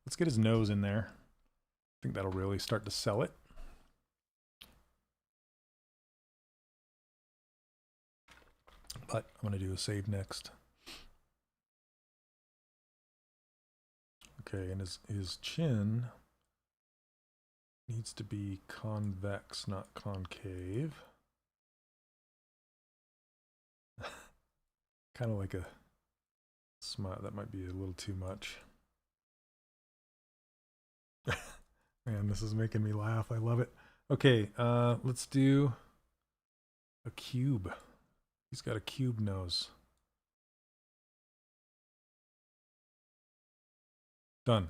Let's get his nose in there. I think that'll really start to sell it. But I'm going to do a save next. Okay, and his chin needs to be convex, not concave. Kind of like a smile. That might be a little too much. Man, this is making me laugh. I love it. Okay, let's do a cube. He's got a cube nose. Done.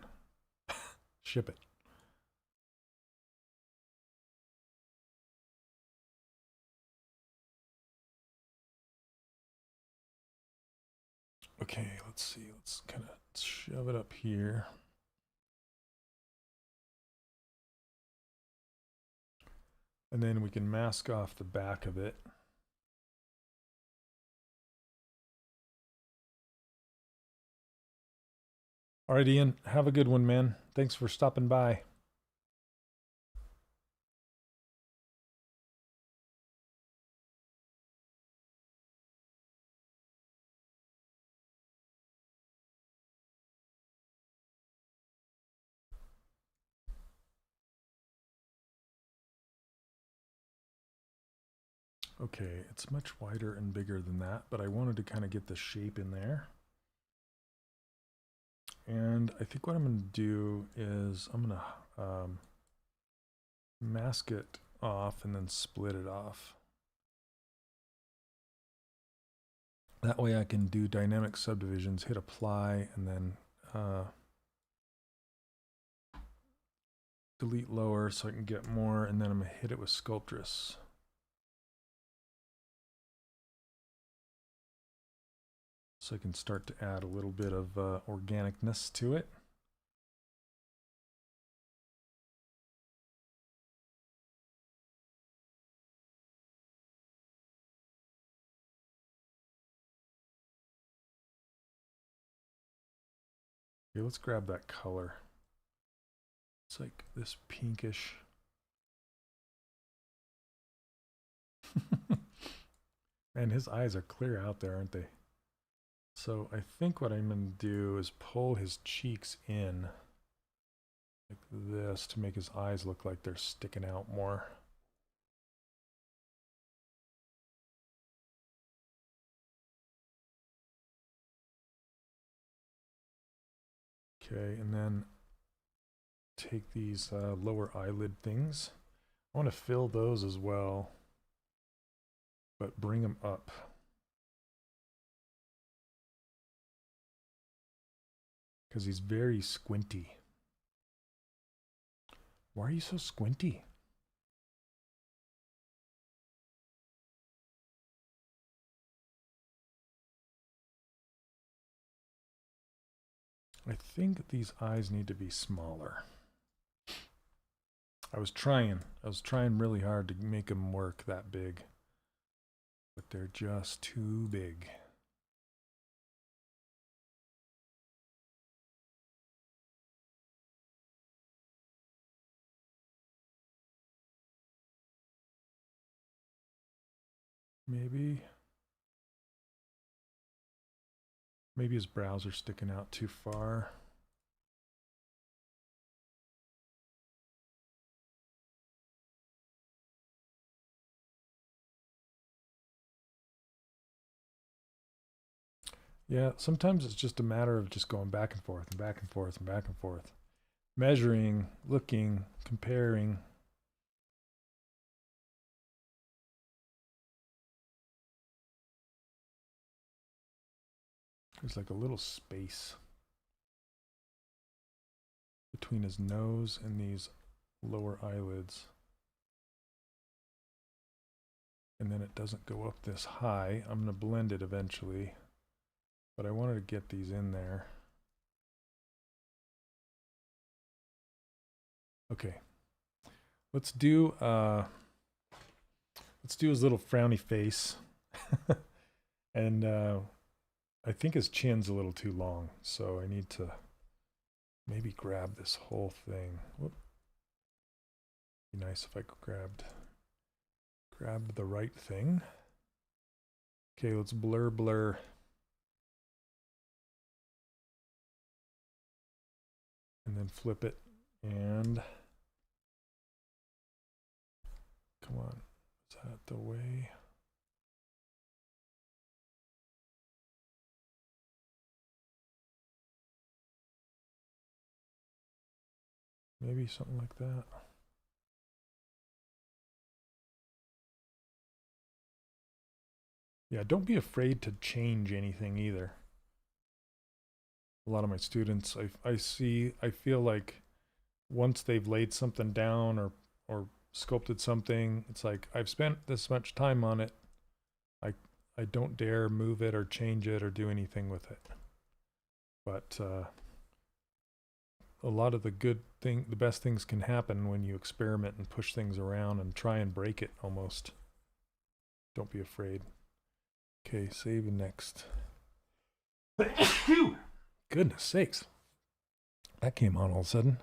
Ship it. Okay, let's see. Let's kind of shove it up here. And then we can mask off the back of it. All right, Ian, have a good one, man. Thanks for stopping by. Okay, it's much wider and bigger than that, but I wanted to kind of get the shape in there. And I think what I'm going to do is I'm going to mask it off and then split it off. That way I can do dynamic subdivisions, hit apply, and then delete lower so I can get more, and then I'm going to hit it with Sculptress. So I can start to add a little bit of organicness to it. Okay, let's grab that color. It's like this pinkish. And his eyes are clear out there, aren't they? So I think what I'm going to do is pull his cheeks in like this to make his eyes look like they're sticking out more. Okay, and then take these lower eyelid things. I want to fill those as well, but bring them up. Because he's very squinty. Why are you so squinty? I think these eyes need to be smaller. I was trying really hard to make them work that big, but they're just too big. Maybe his brows are sticking out too far. Yeah, sometimes it's just a matter of just going back and forth and back and forth and back and forth. Measuring, looking, comparing. There's like a little space between his nose and these lower eyelids. And then it doesn't go up this high. I'm going to blend it eventually, but I wanted to get these in there. Okay, let's do his little frowny face, And I think his chin's a little too long, so I need to maybe grab this whole thing. Whoop. Be nice if I grabbed the right thing. Okay, let's blur. And then flip it, and come on, is that the way? Maybe something like that. Yeah, don't be afraid to change anything either. A lot of my students, I feel like once they've laid something down or sculpted something, it's like, I've spent this much time on it. I don't dare move it or change it or do anything with it. But a lot of the best things can happen when you experiment and push things around and try and break it almost. Don't be afraid. Okay, save and next. Goodness sakes. That came on all of a sudden.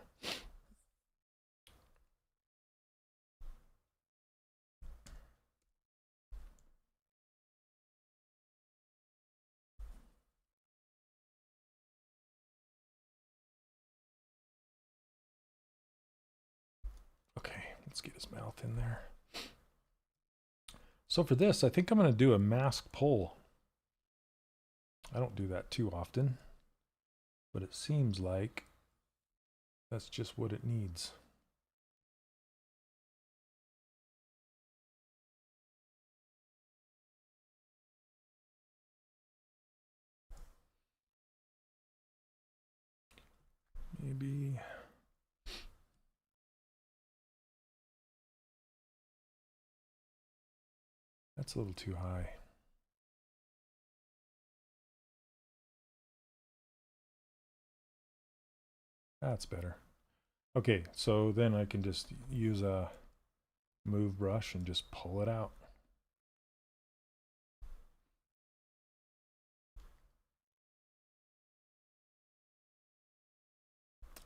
Okay, let's get his mouth in there. So for this, I think I'm going to do a mask pull. I don't do that too often, but it seems like that's just what it needs. Maybe that's a little too high. That's better. Okay, so then I can just use a move brush and just pull it out.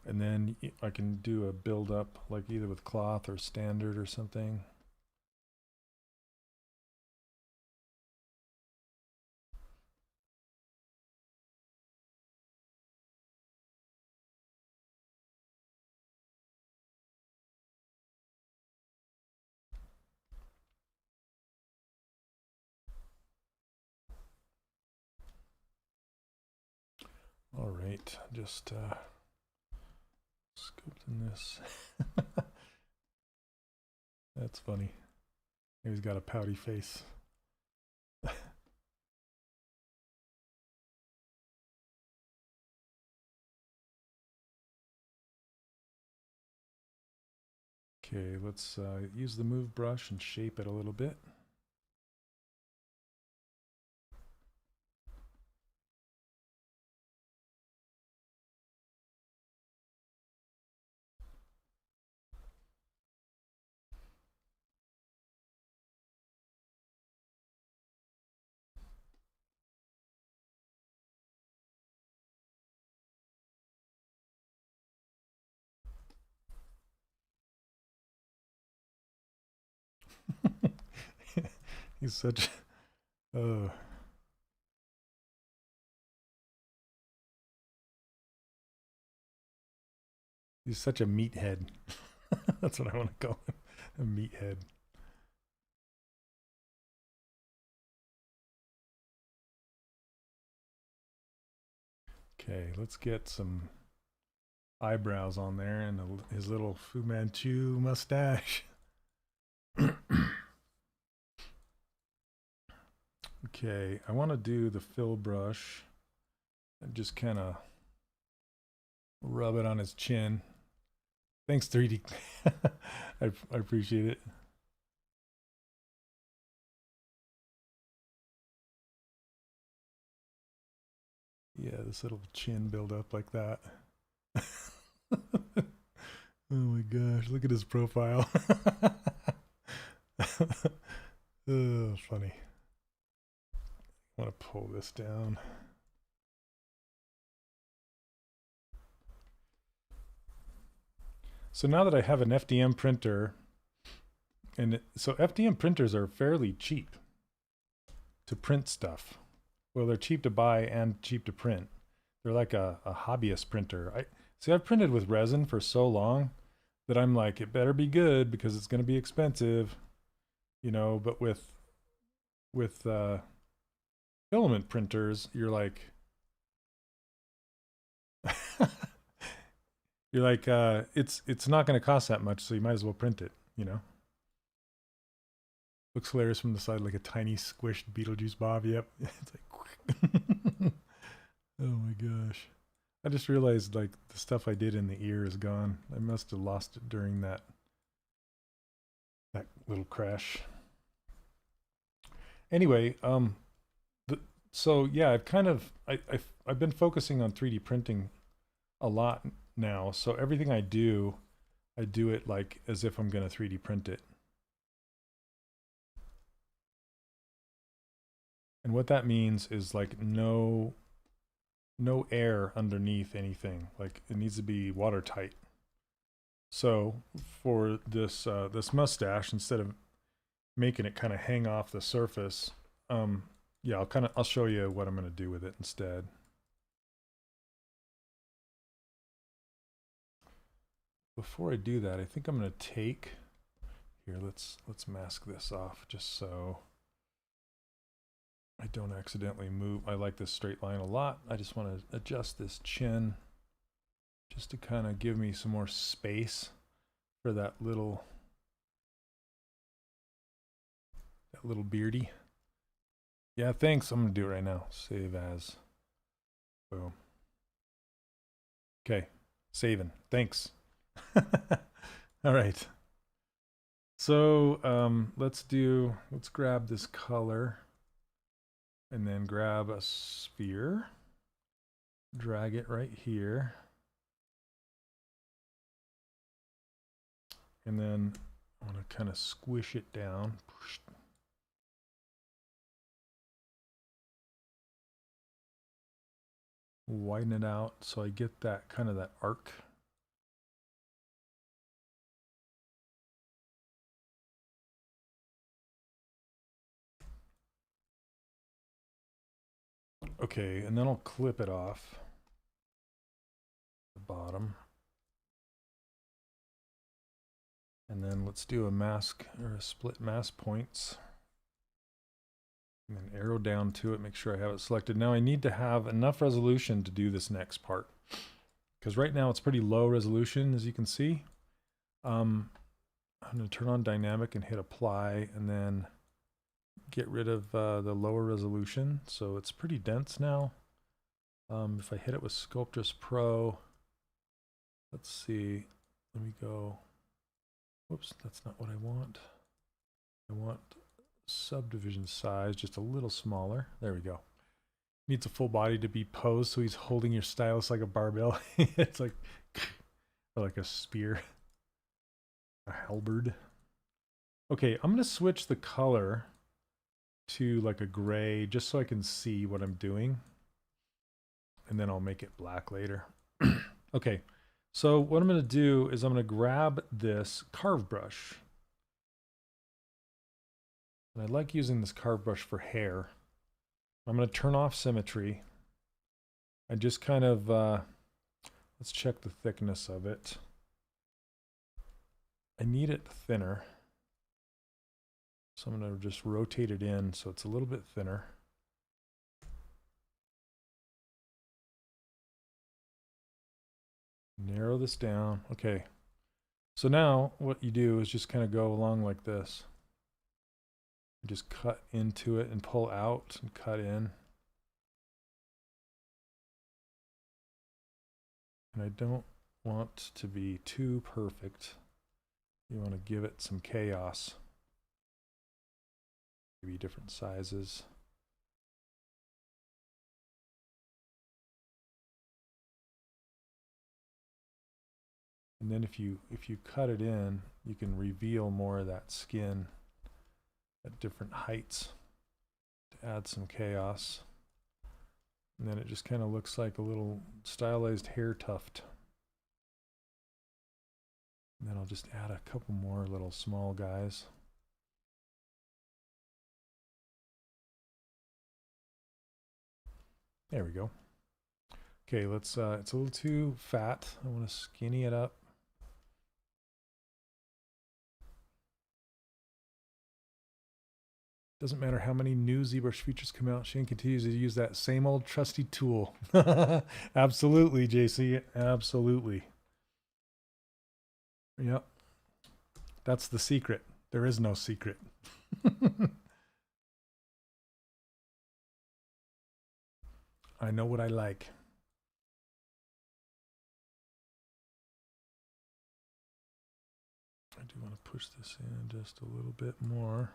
And then I can do a build up, like either with cloth or standard or something. All right, just sculpting this. That's funny. He's got a pouty face. Okay, let's use the move brush and shape it a little bit. He's such he's such a meathead. That's what I want to call him. A meathead. Okay, let's get some eyebrows on there and his little Fu Manchu mustache. Okay, I want to do the fill brush and just kind of rub it on his chin. Thanks, 3D. I appreciate it. Yeah, this little chin build up like that. Oh my gosh, look at his profile. Oh, funny. want to pull this down. So now that I have an FDM printer, so FDM printers are fairly cheap to print stuff. Well, they're cheap to buy and cheap to print. They're like a hobbyist printer. I've printed with resin for so long that I'm like, it better be good because it's going to be expensive, you know. But with filament printers, you're like, it's not going to cost that much, so you might as well print it, you know. Looks hilarious from the side, like a tiny squished Beetlejuice Bob. Yep. It's like, oh my gosh. I just realized like the stuff I did in the ear is gone. I must have lost it during that little crash. Anyway, so yeah, I've been focusing on 3D printing a lot now. So everything I do it like as if I'm going to 3D print it. And what that means is like no air underneath anything. Like it needs to be watertight. So for this this mustache, instead of making it kind of hang off the surface, yeah, I'll show you what I'm going to do with it instead. Before I do that, I think I'm going to take here. Let's mask this off just so I don't accidentally move. I like this straight line a lot. I just want to adjust this chin just to kind of give me some more space for that little beardy. Yeah, thanks. I'm going to do it right now. Save as. Boom. Okay, saving. Thanks. All right. So let's grab this color. And then grab a sphere, drag it right here. And then I want to kind of squish it down. Widen it out so I get that kind of that arc. Okay, and then I'll clip it off the bottom. And then let's do a mask or a split mask points. And then arrow down to it, make sure I have it selected. Now I need to have enough resolution to do this next part, because right now it's pretty low resolution, as you can see. I'm going to turn on dynamic and hit apply, and then get rid of the lower resolution. So it's pretty dense now. If I hit it with Sculptress Pro, let's see, let me go, whoops, that's not what I want. I want subdivision size just a little smaller. There we go. Needs a full body to be posed, so he's holding your stylus like a barbell. It's like, or like a spear, a halberd. Okay, I'm going to switch the color to like a gray just so I can see what I'm doing, and then I'll make it black later. Okay, so what I'm going to do is I'm going to grab this carve brush, and I like using this carve brush for hair. I'm going to turn off symmetry. I just kind of let's check the thickness of it. I need it thinner. So I'm going to just rotate it in so it's a little bit thinner. Narrow this down. Okay. So now what you do is just kind of go along like this. Just cut into it and pull out and cut in. And I don't want to be too perfect. You want to give it some chaos. Maybe different sizes. And then if you cut it in, you can reveal more of that skin at different heights to add some chaos. And then it just kind of looks like a little stylized hair tuft. And then I'll just add a couple more little small guys. There we go. Okay, let's, it's a little too fat. I want to skinny it up. Doesn't matter how many new ZBrush features come out, Shane continues to use that same old trusty tool. Absolutely, JC, absolutely. Yep. That's the secret. There is no secret. I know what I like. I do want to push this in just a little bit more.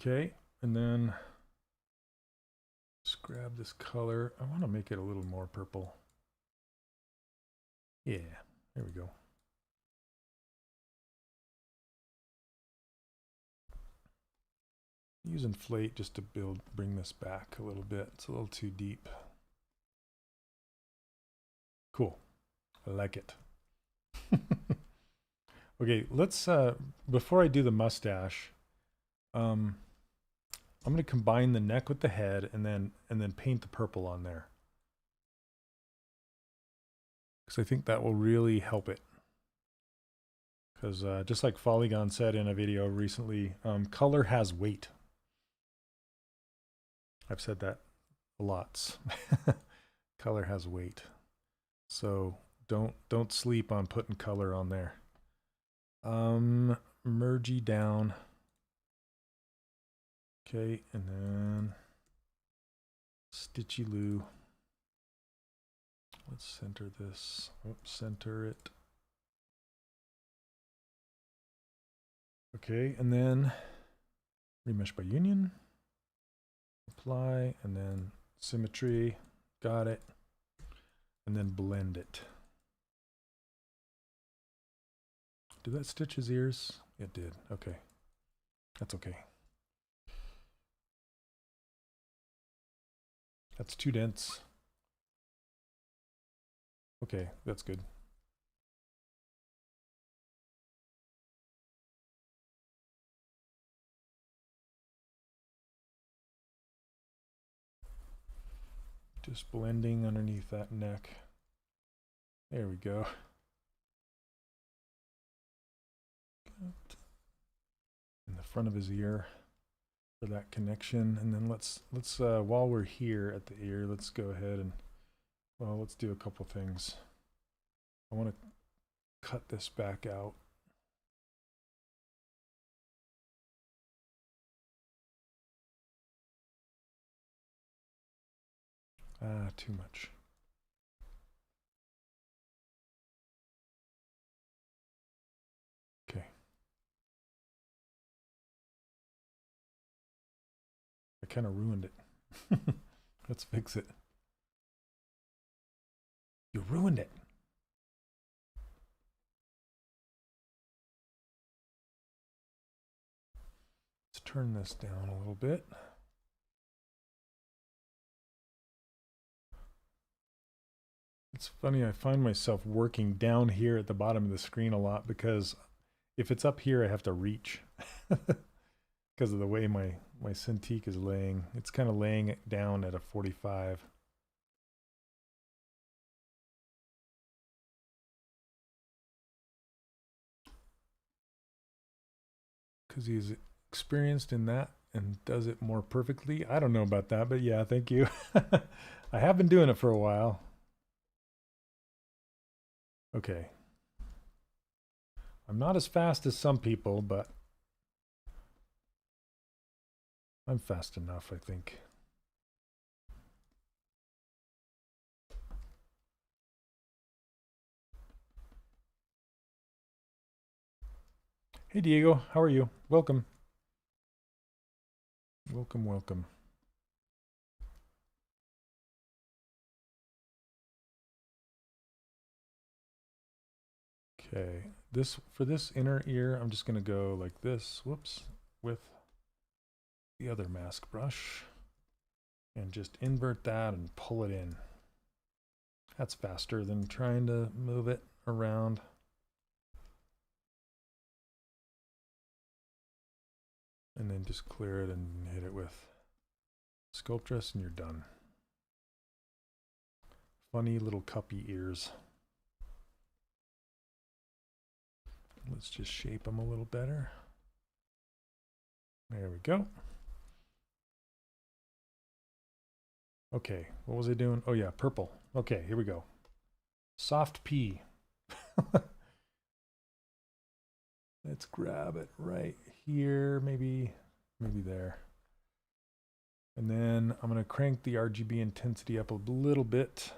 Okay, and then just grab this color. I want to make it a little more purple. Yeah, there we go. Use inflate just to bring this back a little bit. It's a little too deep. Cool. I like it. Okay, let's before I do the mustache, I'm going to combine the neck with the head and then paint the purple on there. Because I think that will really help it. Because just like Polygon said in a video recently, color has weight. I've said that a lot. Color has weight. So don't sleep on putting color on there. Mergey down. Okay, and then Stitchy Loo. Let's center this. Oops, center it. Okay, and then remesh by union. Apply, and then symmetry. Got it. And then blend it. Did that stitch his ears? It did. Okay. That's okay. That's too dense. Okay, that's good. Just blending underneath that neck. There we go. In the front of his ear for that connection. And then let's while we're here at the ear, let's go ahead and, well, let's do a couple things. I want to cut this back out. Too much. Okay. I kind of ruined it. Let's fix it. You ruined it. Let's turn this down a little bit. It's funny, I find myself working down here at the bottom of the screen a lot because if it's up here, I have to reach because of the way my Cintiq is laying. It's kind of laying it down at a 45. Because he's experienced in that and does it more perfectly. I don't know about that, but yeah, thank you. I have been doing it for a while. Okay. I'm not as fast as some people, but I'm fast enough, I think. Hey Diego, how are you? Welcome. Welcome, welcome. Okay, for this inner ear, I'm just gonna go like this, whoops, with the other mask brush and just invert that and pull it in. That's faster than trying to move it around. And then just clear it and hit it with Sculptress and you're done. Funny little cuppy ears. Let's just shape them a little better. There we go. Okay, what was I doing? Oh yeah, purple. Okay, here we go. Soft P. Let's grab it right here, maybe there. And then I'm going to crank the RGB intensity up a little bit.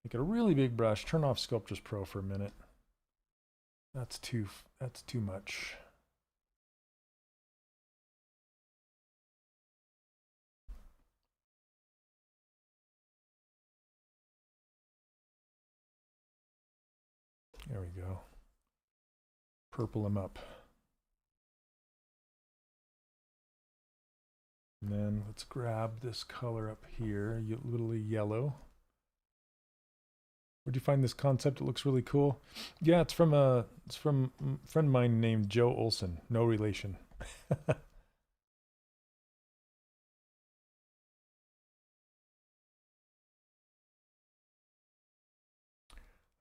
Make it a really big brush. Turn off Sculptris Pro for a minute. That's too much. There we go. Purple them up. And then let's grab this color up here, a little yellow. Where'd you find this concept? It looks really cool. Yeah, it's from a friend of mine named Joe Olson. No relation.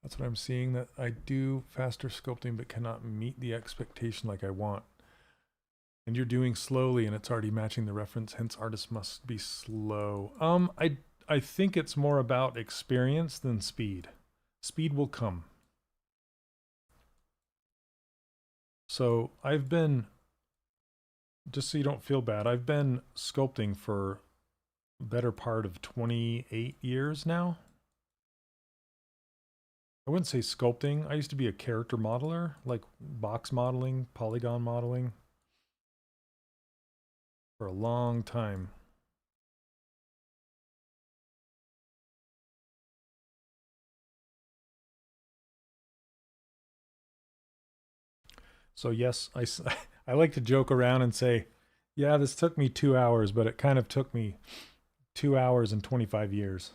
That's what I'm seeing, that I do faster sculpting but cannot meet the expectation like I want. And you're doing slowly and it's already matching the reference, hence artists must be slow. I think it's more about experience than speed. Speed will come. So I've been, just so you don't feel bad, I've been sculpting for the better part of 28 years now. I wouldn't say sculpting. I used to be a character modeler, like box modeling, polygon modeling, for a long time. So yes, I like to joke around and say, yeah, this took me 2 hours, but it kind of took me 2 hours and 25 years.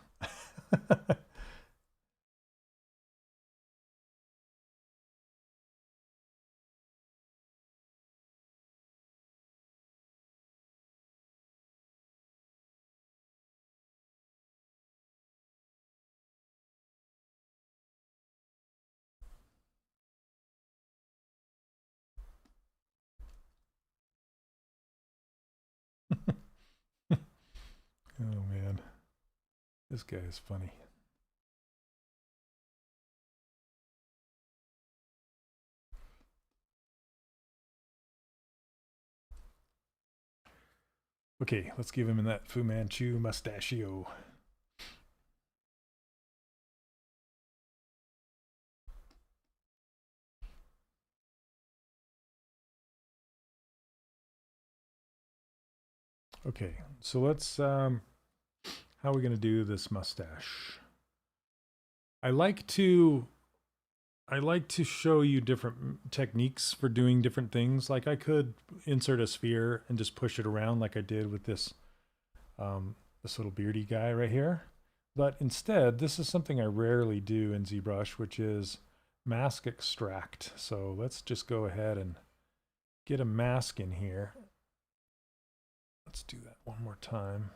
Oh man, this guy is funny. Okay, let's give him that Fu Manchu mustachio. Okay, so let's, how are we going to do this mustache? I like to show you different techniques for doing different things. Like I could insert a sphere and just push it around like I did with this, this little beardy guy right here. But instead, this is something I rarely do in ZBrush, which is mask extract. So let's just go ahead and get a mask in here. Let's do that one more time.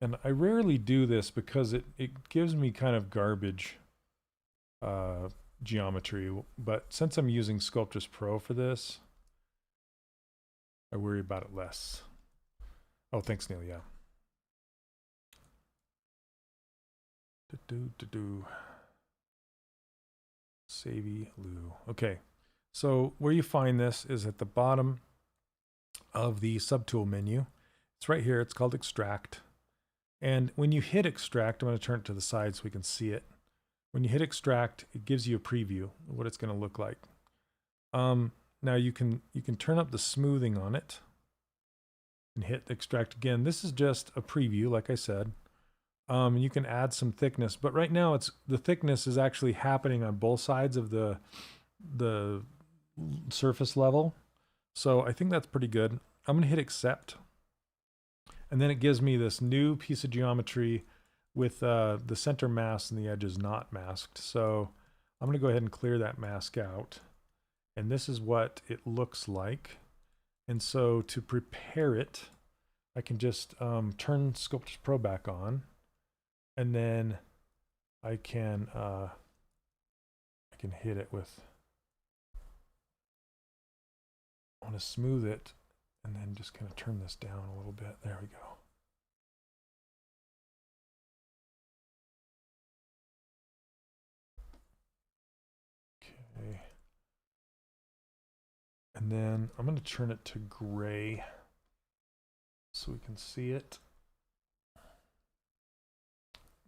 And I rarely do this because it gives me kind of garbage geometry. But since I'm using Sculptris Pro for this, I worry about it less. Oh, thanks, Neil. Yeah. Savvy Lou. Okay. So where you find this is at the bottom of the subtool menu. It's right here. It's called Extract. And when you hit Extract, I'm going to turn it to the side so we can see it. When you hit Extract, it gives you a preview of what it's going to look like. Now you can turn up the smoothing on it and hit Extract again. This is just a preview, like I said. You can add some thickness, but right now the thickness is actually happening on both sides of the surface level. So I think that's pretty good. I'm going to hit accept. And then it gives me this new piece of geometry with the center mask and the edges not masked. So I'm going to go ahead and clear that mask out. And this is what it looks like. And so to prepare it, I can just turn Sculptors Pro back on. And then I can hit it with, I want to smooth it and then just kind of turn this down a little bit. There we go. Okay. And then I'm going to turn it to gray so we can see it.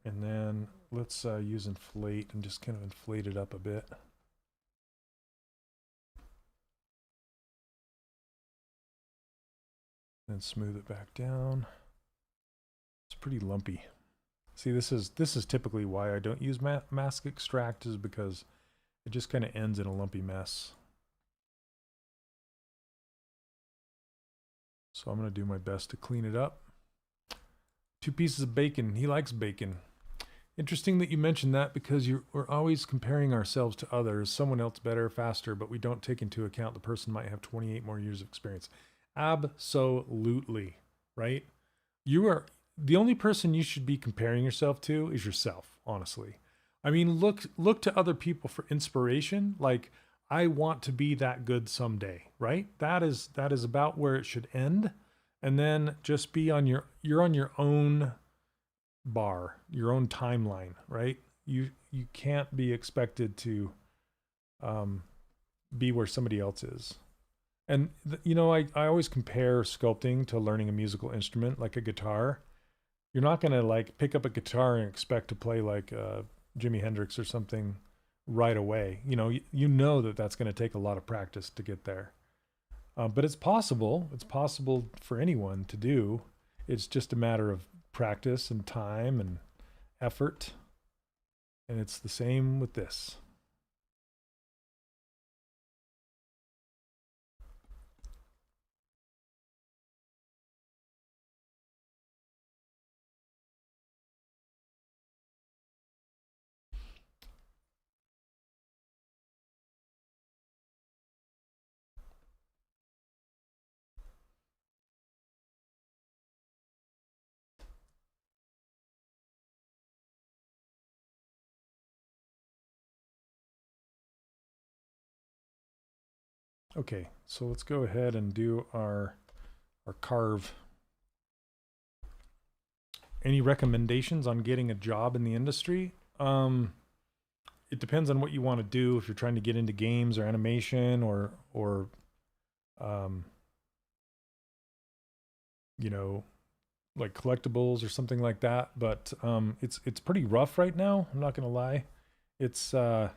And then let's use inflate and just kind of inflate it up a bit. And smooth it back down. It's pretty lumpy. See, this is typically why I don't use mask extract, is because it just kind of ends in a lumpy mess. So I'm going to do my best to clean it up. 2 pieces of bacon. He likes bacon. Interesting that you mentioned that, because we're always comparing ourselves to others, someone else better, faster, but we don't take into account the person might have 28 more years of experience. Absolutely, right? You are the only person you should be comparing yourself to is yourself, honestly. I mean, look to other people for inspiration. Like, I want to be that good someday, right? That is about where it should end. And then just be on you're on your own bar, your own timeline, right? You can't be expected to be where somebody else is. And you know, I always compare sculpting to learning a musical instrument, like a guitar. You're not going to like pick up a guitar and expect to play like Jimi Hendrix or something right away. You know that that's going to take a lot of practice to get there. But it's possible. It's possible for anyone to do. It's just a matter of practice and time and effort. And it's the same with this. Okay, so let's go ahead and do our carve. Any recommendations on getting a job in the industry? It depends on what you want to do. If you're trying to get into games or animation or you know, like collectibles or something like that. But it's pretty rough right now. I'm not gonna lie. It's yeah,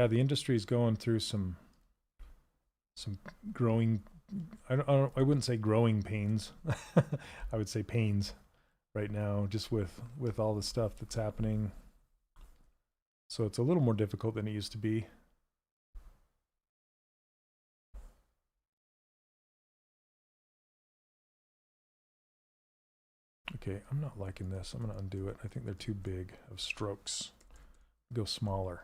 the industry is going through some growing. I wouldn't say growing pains. I would say pains right now, just with all the stuff that's happening. So it's a little more difficult than it used to be. Okay, I'm not liking this. I'm going to undo it. I think they're too big of strokes. Go smaller.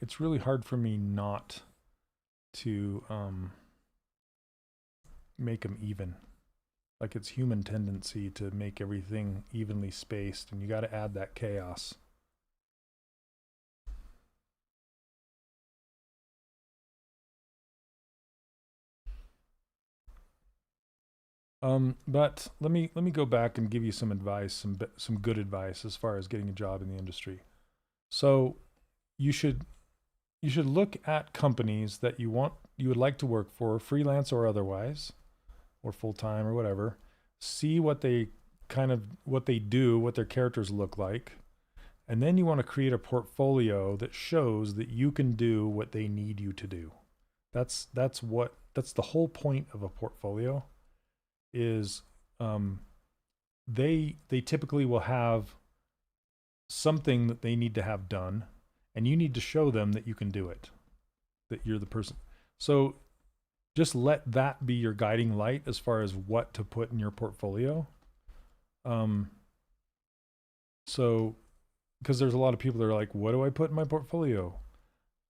It's really hard for me not to make them even. Like, it's human tendency to make everything evenly spaced, and you got to add that chaos. But let me go back and give you some advice, some good advice as far as getting a job in the industry. So you should look at companies that you would like to work for, freelance or otherwise, or full-time or whatever. See what they do, what their characters look like. And then you want to create a portfolio that shows that you can do what they need you to do. That's the whole point of a portfolio, is they typically will have something that they need to have done, and you need to show them that you can do it, that you're the person. So just let that be your guiding light as far as what to put in your portfolio. So because there's a lot of people that are like, what do I put in my portfolio?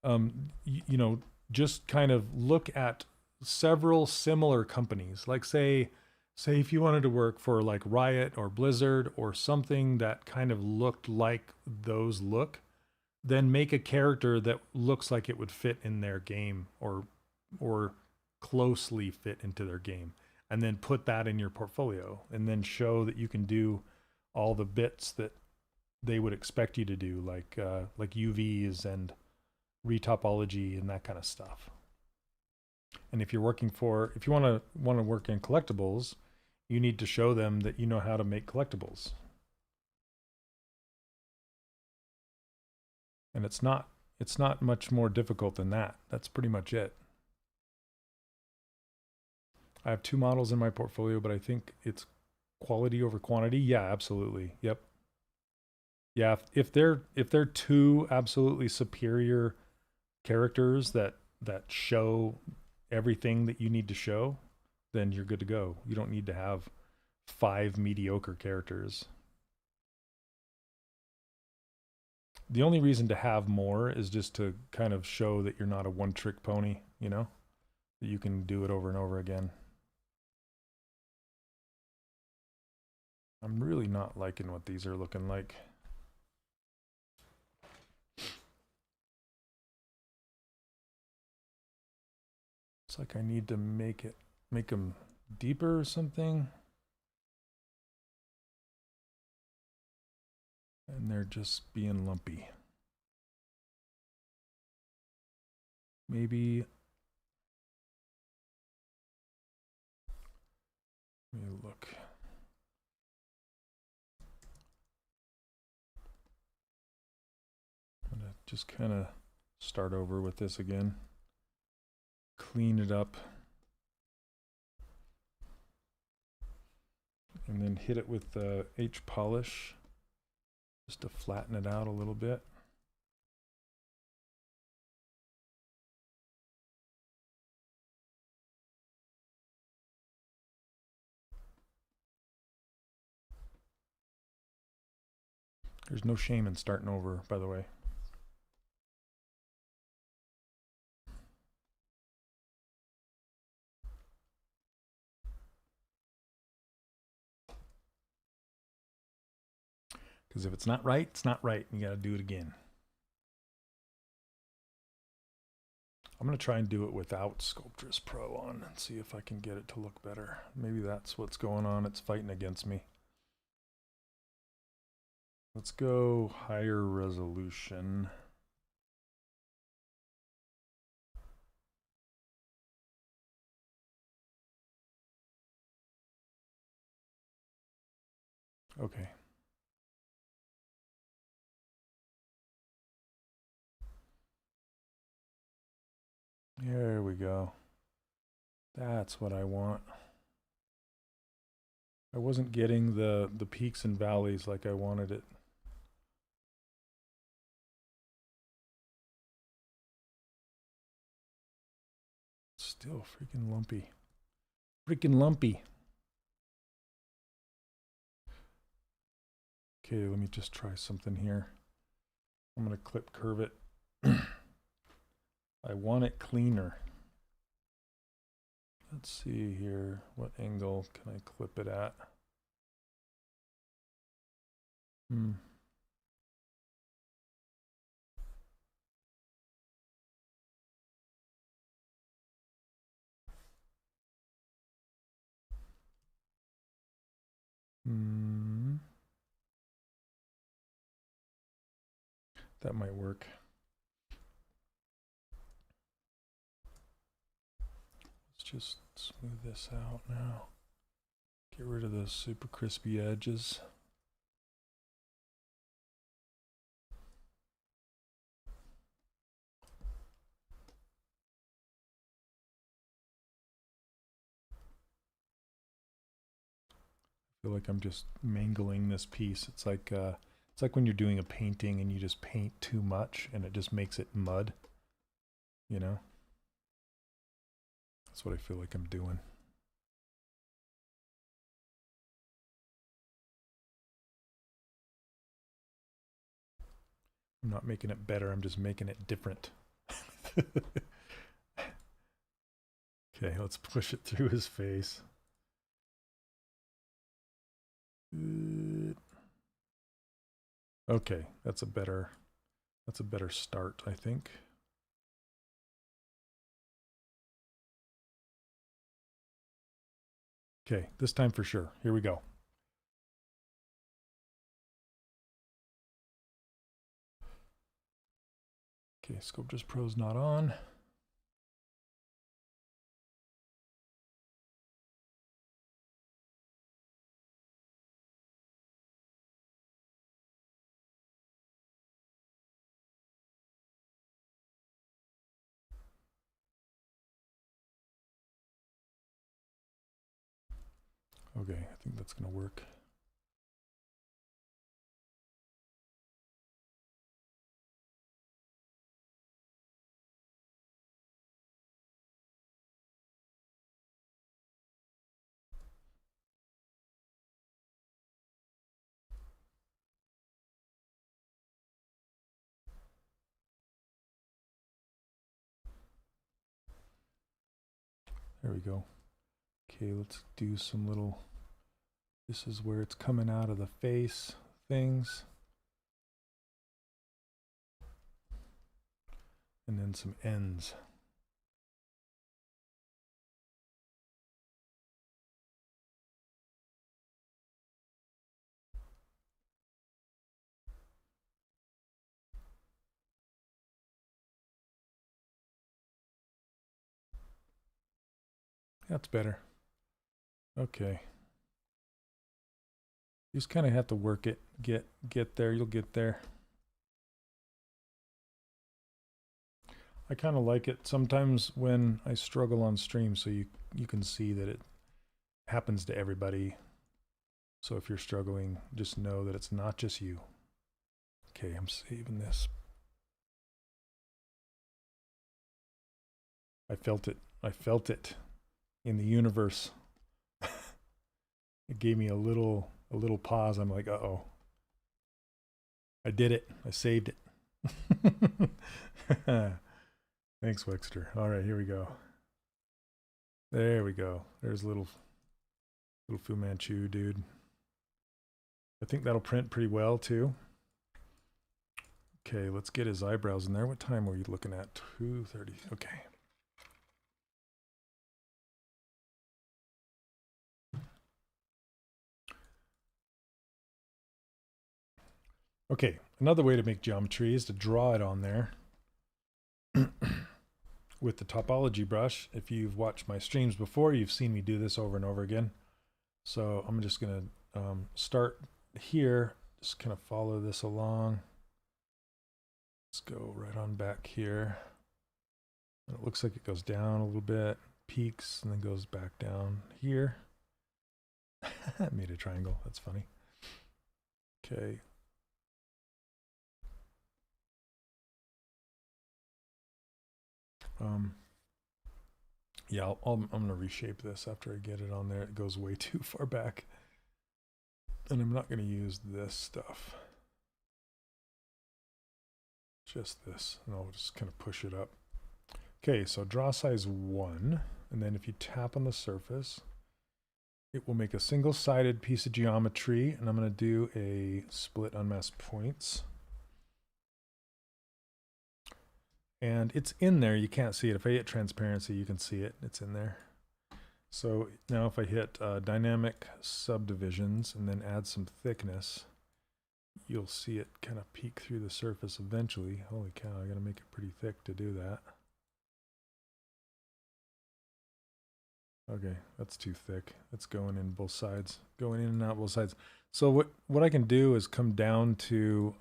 You know, just kind of look at several similar companies. Like say if you wanted to work for like Riot or Blizzard or something that kind of looked like those look, then make a character that looks like it would fit in their game or closely fit into their game, and then put that in your portfolio, and then show that you can do all the bits that they would expect you to do, like UVs and retopology and that kind of stuff. And if you're working for, if you want to work in collectibles, you need to show them that you know how to make collectibles. And it's not much more difficult than that. That's pretty much it. I have 2 models in my portfolio, but I think it's quality over quantity. Yeah, absolutely. Yep. Yeah, if they're 2 absolutely superior characters that show everything that you need to show, then you're good to go. You don't need to have 5 mediocre characters. The only reason to have more is just to kind of show that you're not a one-trick pony, you know? That you can do it over and over again. I'm really not liking what these are looking like. It's like I need to make them deeper or something. And they're just being lumpy. Maybe, let me look. I'm gonna just kind of start over with this again. Clean it up. And then hit it with the H polish just to flatten it out a little bit. There's no shame in starting over, by the way. Because if it's not right, it's not right. You got to do it again. I'm going to try and do it without Sculptress Pro on and see if I can get it to look better. Maybe that's what's going on. It's fighting against me. Let's go higher resolution. Okay. There we go. That's what I want. I wasn't getting the peaks and valleys like I wanted it. Still freaking lumpy. Freaking lumpy. Okay, let me just try something here. I'm going to clip curve it. I want it cleaner. Let's see here. What angle can I clip it at? That might work. Let's just smooth this out now. Get rid of those super crispy edges. feel like I'm just mangling this piece. It's like when you're doing a painting and you just paint too much and it just makes it mud, you know? That's what I feel like I'm doing. I'm not making it better, I'm just making it different. Okay, let's push it through his face. Okay, that's a better start, I think. Okay, this time for sure. Here we go. Okay, Sculptors Pro's not on. Okay, I think that's going to work. There we go. Okay, let's do some little, this is where it's coming out of the face things. And then some ends. That's better. Okay. You just kind of have to work it, get there, you'll get there. I kind of like it sometimes when I struggle on stream, so you can see that it happens to everybody. So if you're struggling, just know that it's not just you. Okay, I'm saving this. I felt it. I felt it in the universe. It gave me a little pause. I'm like, uh-oh. I did it. I saved it. Thanks, Wexter. All right, here we go. There we go. There's little Fu Manchu dude. I think that'll print pretty well too. Okay, let's get his eyebrows in there. What time were you looking at? 2:30. Okay. Okay, another way to make geometry is to draw it on there with the topology brush. If you've watched my streams before, you've seen me do this over and over again. So I'm just going to start here, just kind of follow this along. Let's go right on back here. And it looks like it goes down a little bit, peaks, and then goes back down here. I made a triangle. That's funny. Okay. Yeah, I'm going to reshape this after I get it on there. It goes way too far back. And I'm not going to use this stuff. Just this. And I'll just kind of push it up. Okay, so draw size 1. And then if you tap on the surface, it will make a single-sided piece of geometry. And I'm going to do a split unmasked points. And it's in there, you can't see it. If I hit transparency, you can see it, it's in there. So now if I hit dynamic subdivisions and then add some thickness, you'll see it kind of peek through the surface eventually. Holy cow, I gotta make it pretty thick to do that. Okay, that's too thick. It's going in both sides, going in and out both sides. So what I can do is come down to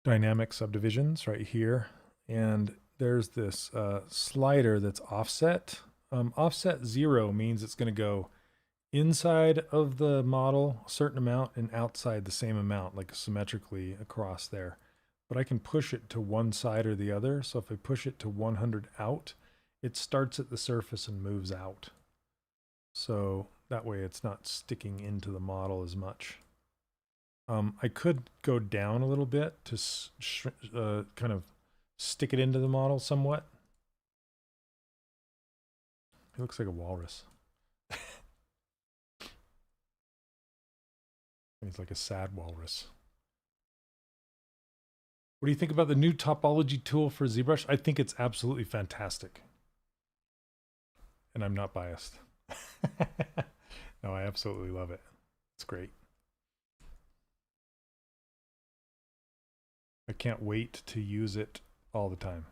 dynamic subdivisions right here, and there's this slider that's offset. Offset 0 means it's going to go inside of the model a certain amount and outside the same amount, like symmetrically across there. But I can push it to one side or the other. So if I push it to 100 out, it starts at the surface and moves out. So that way it's not sticking into the model as much. I could go down a little bit to kind of stick it into the model somewhat. It looks like a walrus. He's like a sad walrus. What do you think about the new topology tool for ZBrush? I think it's absolutely fantastic. And I'm not biased. No, I absolutely love it. It's great. I can't wait to use it all the time.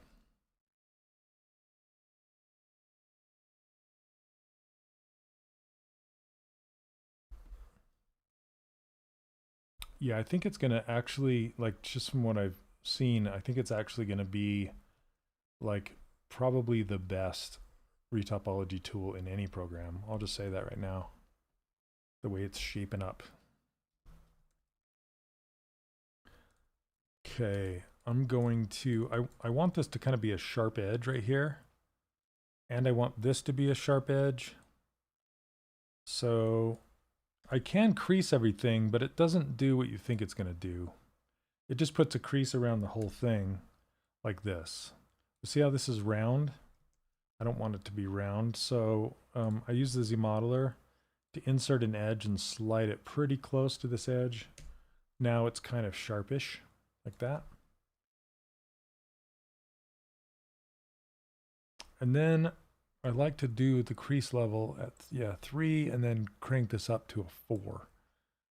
Yeah, I think it's going to actually, like, just from what I've seen, I think it's actually going to be, like, probably the best retopology tool in any program. I'll just say that right now. The way it's shaping up. Okay, I'm going to, I want this to kind of be a sharp edge right here. And I want this to be a sharp edge. So I can crease everything, but it doesn't do what you think it's going to do. It just puts a crease around the whole thing like this. See how this is round? I don't want it to be round. So I use the Z modeler to insert an edge and slide it pretty close to this edge. Now it's kind of sharpish like that. And then I like to do the crease level at 3 and then crank this up to a 4.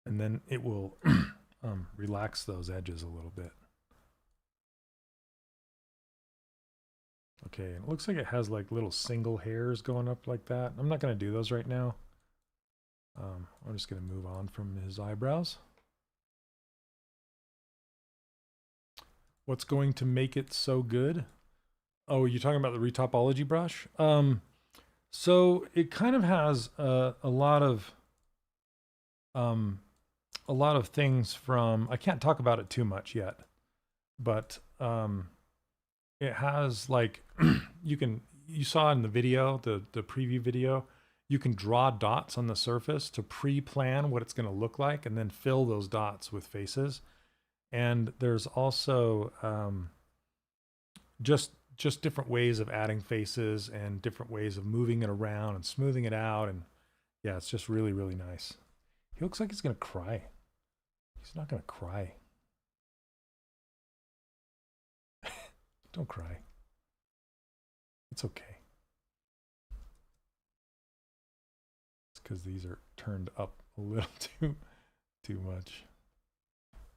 And then it will relax those edges a little bit. Okay, it looks like it has like little single hairs going up like that. I'm not going to do those right now. I'm just going to move on from his eyebrows. What's going to make it so good? Oh, you're talking about the retopology brush? So it kind of has a lot of things from, I can't talk about it too much yet, but it has like you saw in the video, the preview video, you can draw dots on the surface to pre-plan what it's going to look like and then fill those dots with faces. And there's also just different ways of adding faces and different ways of moving it around and smoothing it out. And yeah, it's just really, really nice. He looks like he's going to cry. He's not going to cry. Don't cry. It's okay. It's because these are turned up a little too much.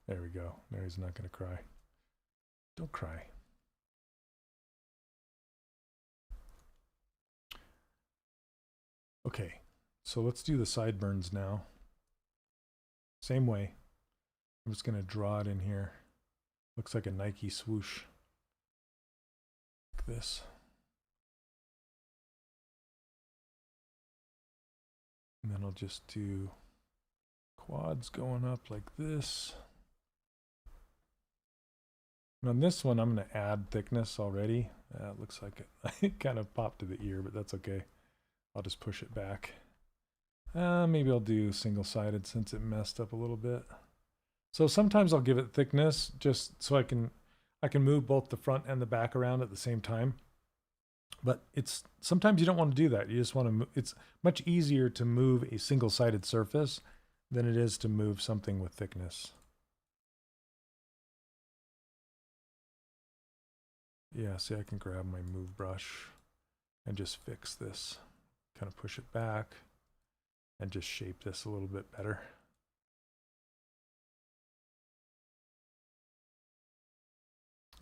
There we go. Now he's not going to cry. Don't cry. Okay, so let's do the sideburns now. Same way. I'm just going to draw it in here. Looks like a Nike swoosh. Like this. And then I'll just do quads going up like this. And on this one, I'm going to add thickness already. It looks like it kind of popped to the ear, but that's okay. I'll just push it back. Maybe I'll do single-sided since it messed up a little bit. So sometimes I'll give it thickness just so I can move both the front and the back around at the same time. But sometimes you don't want to do that. You just want to it's much easier to move a single-sided surface than it is to move something with thickness. Yeah, see, I can grab my move brush and just fix this. Kind of push it back and just shape this a little bit better.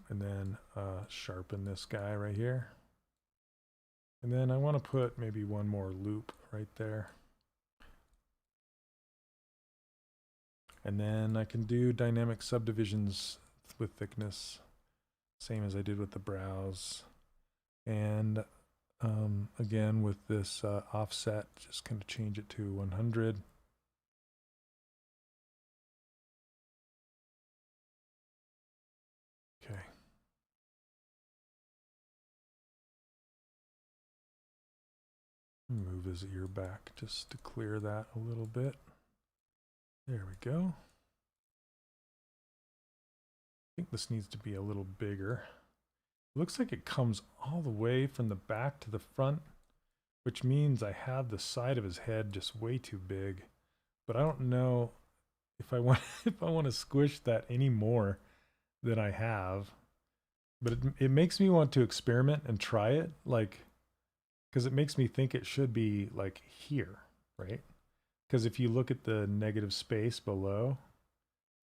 And then sharpen this guy right here. And then I want to put maybe one more loop right there. And then I can do dynamic subdivisions with thickness, same as I did with the brows. And Again, with this offset, just going to change it to 100. Okay. Move his ear back just to clear that a little bit. There we go. I think this needs to be a little bigger. It looks like it comes all the way from the back to the front, which means I have the side of his head just way too big. But I don't know if I want if I want to squish that any more than I have. But it makes me want to experiment and try it, like, because it makes me think it should be like here, right? Because if you look at the negative space below,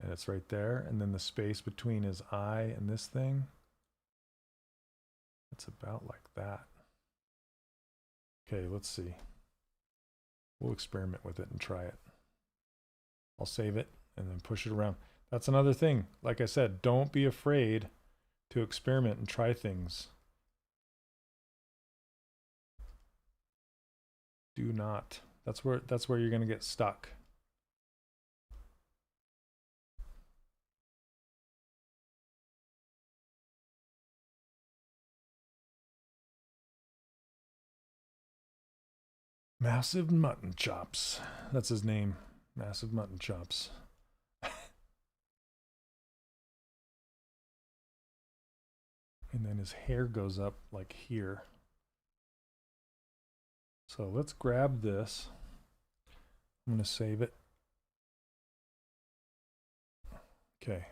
and it's right there, and then the space between his eye and this thing, it's about like that. Okay, let's see. We'll experiment with it and try it. I'll save it and then push it around. That's another thing. Like I said, don't be afraid to experiment and try things. Do not. That's where you're going to get stuck. Massive Mutton Chops. That's his name. Massive Mutton Chops. And then his hair goes up like here. So let's grab this. I'm going to save it. Okay.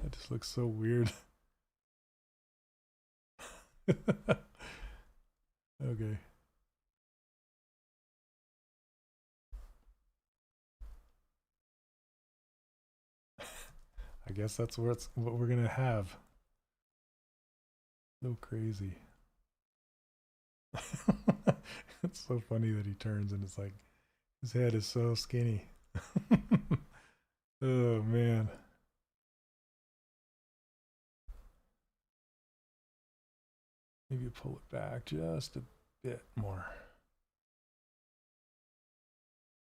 That just looks so weird. Okay. I guess that's what we're gonna have. So crazy. It's so funny that he turns and it's like his head is so skinny. Oh man. Maybe pull it back just a bit more.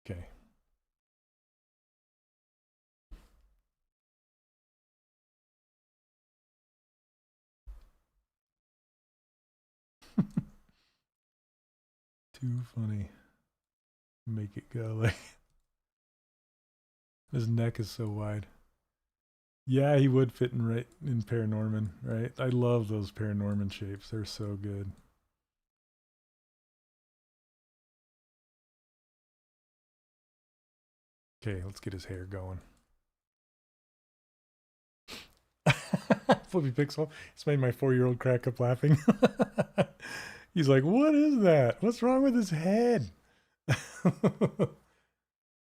Okay. Too funny. Make it go like his neck is so wide. Yeah, he would fit in right in Paranorman, right? I love those Paranorman shapes. They're so good. Okay, let's get his hair going. Flippy Pixel. It's made my 4-year-old crack up laughing. He's like, what is that? What's wrong with his head?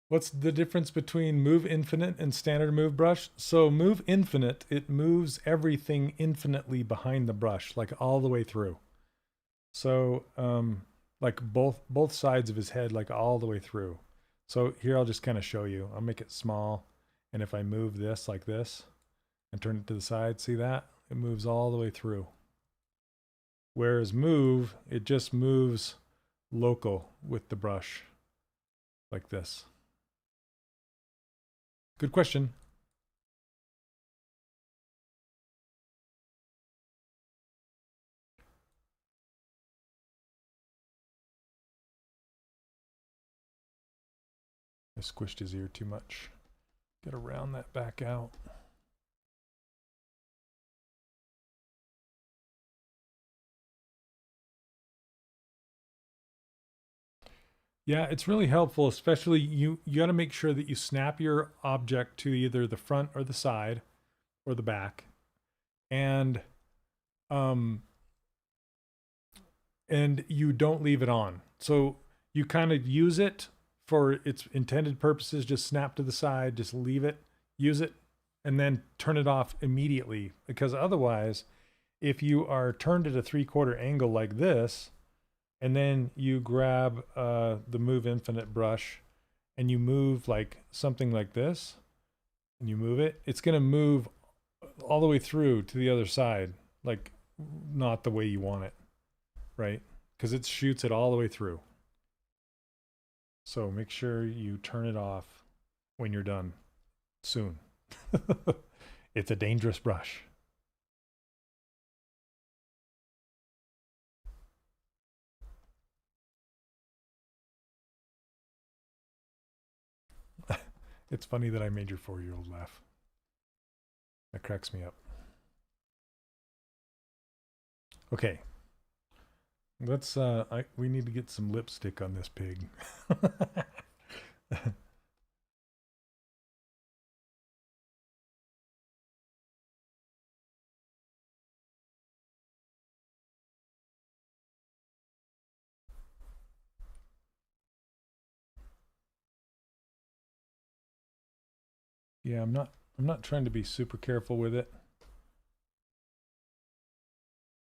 What's the difference between Move Infinite and Standard Move Brush? So Move Infinite, it moves everything infinitely behind the brush, like all the way through. So like both sides of his head, like all the way through. So here I'll just kind of show you. I'll make it small, and if I move this like this and turn it to the side, see that? It moves all the way through. Whereas Move, it just moves local with the brush, like this. Good question. I squished his ear too much. Gotta round that back out. Yeah, it's really helpful, especially you got to make sure that you snap your object to either the front or the side or the back. And you don't leave it on. So you kind of use it for its intended purposes, just snap to the side, just leave it, use it, and then turn it off immediately. Because otherwise, if you are turned at a 3/4 angle like this, and then you grab the Move Infinite brush and you move like something like this, and you move it, it's going to move all the way through to the other side, like not the way you want it, right? Because it shoots it all the way through. So make sure you turn it off when you're done soon. It's a dangerous brush. It's funny that I made your 4-year-old laugh. That cracks me up. Okay. Let's we need to get some lipstick on this pig. Yeah, I'm not trying to be super careful with it.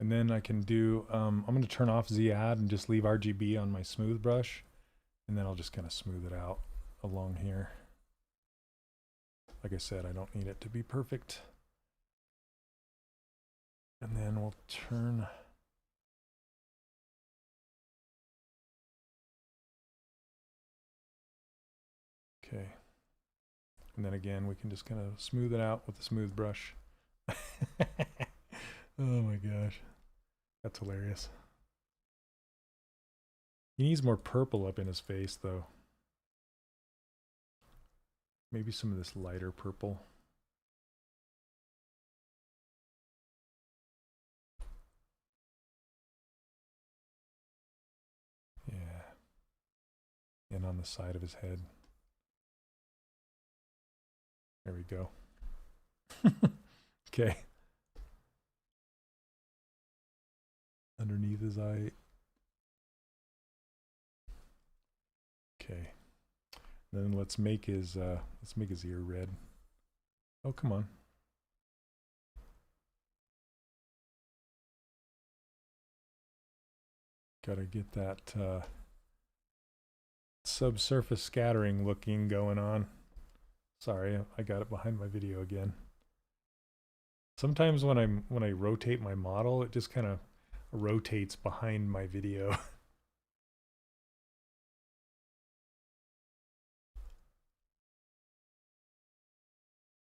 And then I can do, I'm going to turn off Z-Add and just leave RGB on my smooth brush. And then I'll just kind of smooth it out along here. Like I said, I don't need it to be perfect. And then we'll turn. Okay. And then again, we can just kind of smooth it out with the smooth brush. Oh my gosh. That's hilarious. He needs more purple up in his face, though. Maybe some of this lighter purple. Yeah. And on the side of his head. There we go. Okay. Underneath his eye. Okay. Then let's make his ear red. Oh, come on. Gotta get that subsurface scattering looking going on. Sorry, I got it behind my video again. Sometimes when I rotate my model, it just kind of rotates behind my video.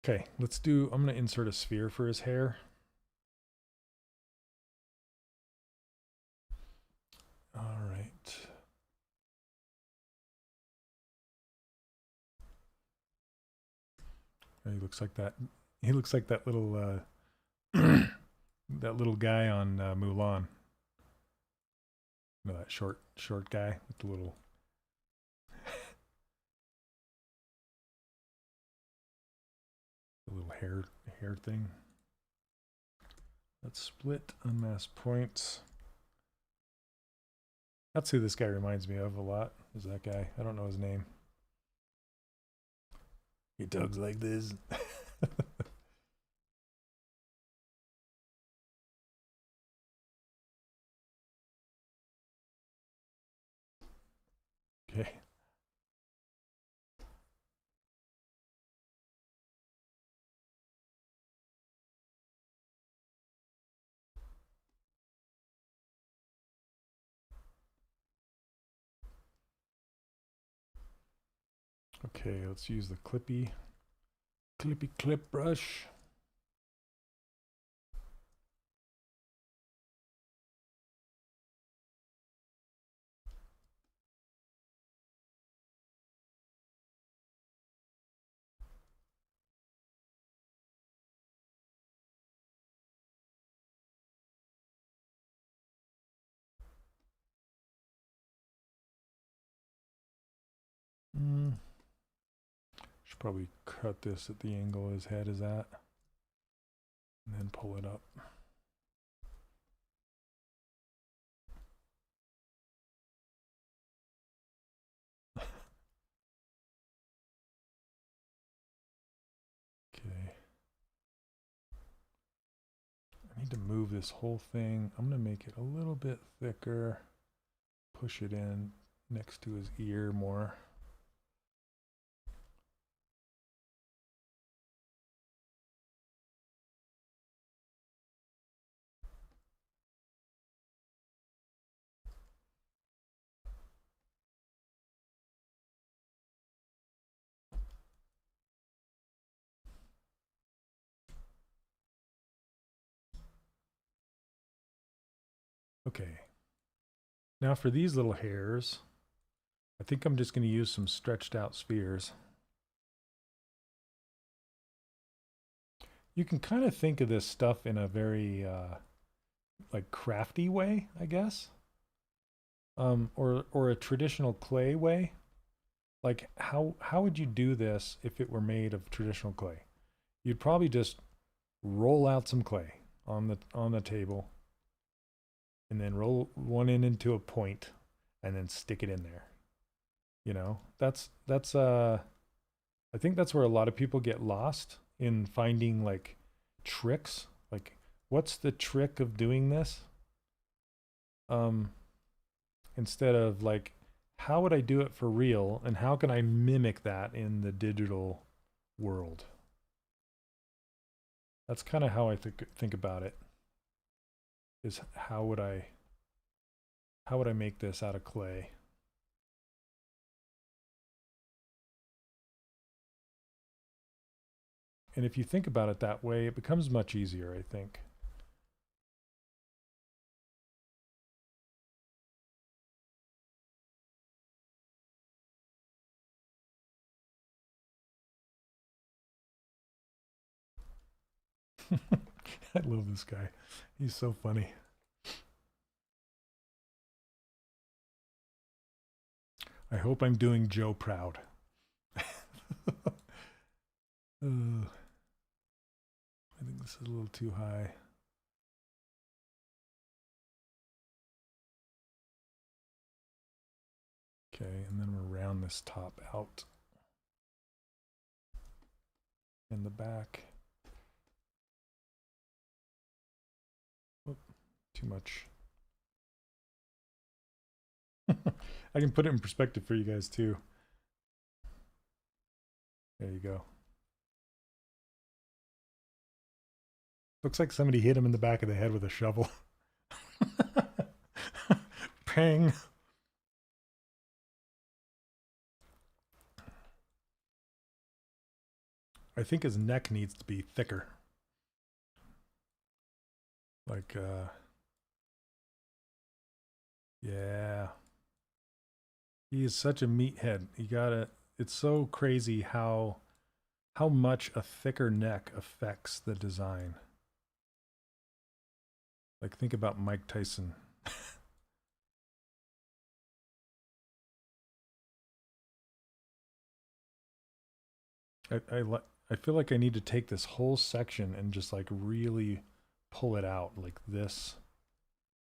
Okay, let's do, I'm going to insert a sphere for his hair. All right. He looks like that. He looks like that little that little guy on Mulan. You know, that short guy with the little the little hair thing. Let's split unmask points. That's who this guy reminds me of a lot. Is that guy? I don't know his name. He talks like this. Okay. Okay, let's use the clippy clip brush. Should probably cut this at the angle his head is at, and then pull it up. Okay. I need to move this whole thing. I'm going to make it a little bit thicker, push it in next to his ear more. Okay. Now for these little hairs, I think I'm just going to use some stretched out spheres. You can kind of think of this stuff in a very like crafty way, I guess, or a traditional clay way. Like how would you do this if it were made of traditional clay? You'd probably just roll out some clay on the table, and then roll one end into a point, and then stick it in there. You know, that's I think that's where a lot of people get lost in finding like tricks. Like, what's the trick of doing this? Um, Instead of like, how would I do it for real, and how can I mimic that in the digital world? That's kind of how I think about it. Is how would I make this out of clay? And if you think about it that way, it becomes much easier, I think. I love this guy. He's so funny. I hope I'm doing Joe proud. I think this is a little too high. Okay, and then we'll round this top out. In the back. Oop, too much. I can put it in perspective for you guys too. There you go. Looks like somebody hit him in the back of the head with a shovel. Pang. I think his neck needs to be thicker. Like, yeah. He is such a meathead. You gotta, it's so crazy how much a thicker neck affects the design. Like, think about Mike Tyson. I feel like I need to take this whole section and just like really pull it out like this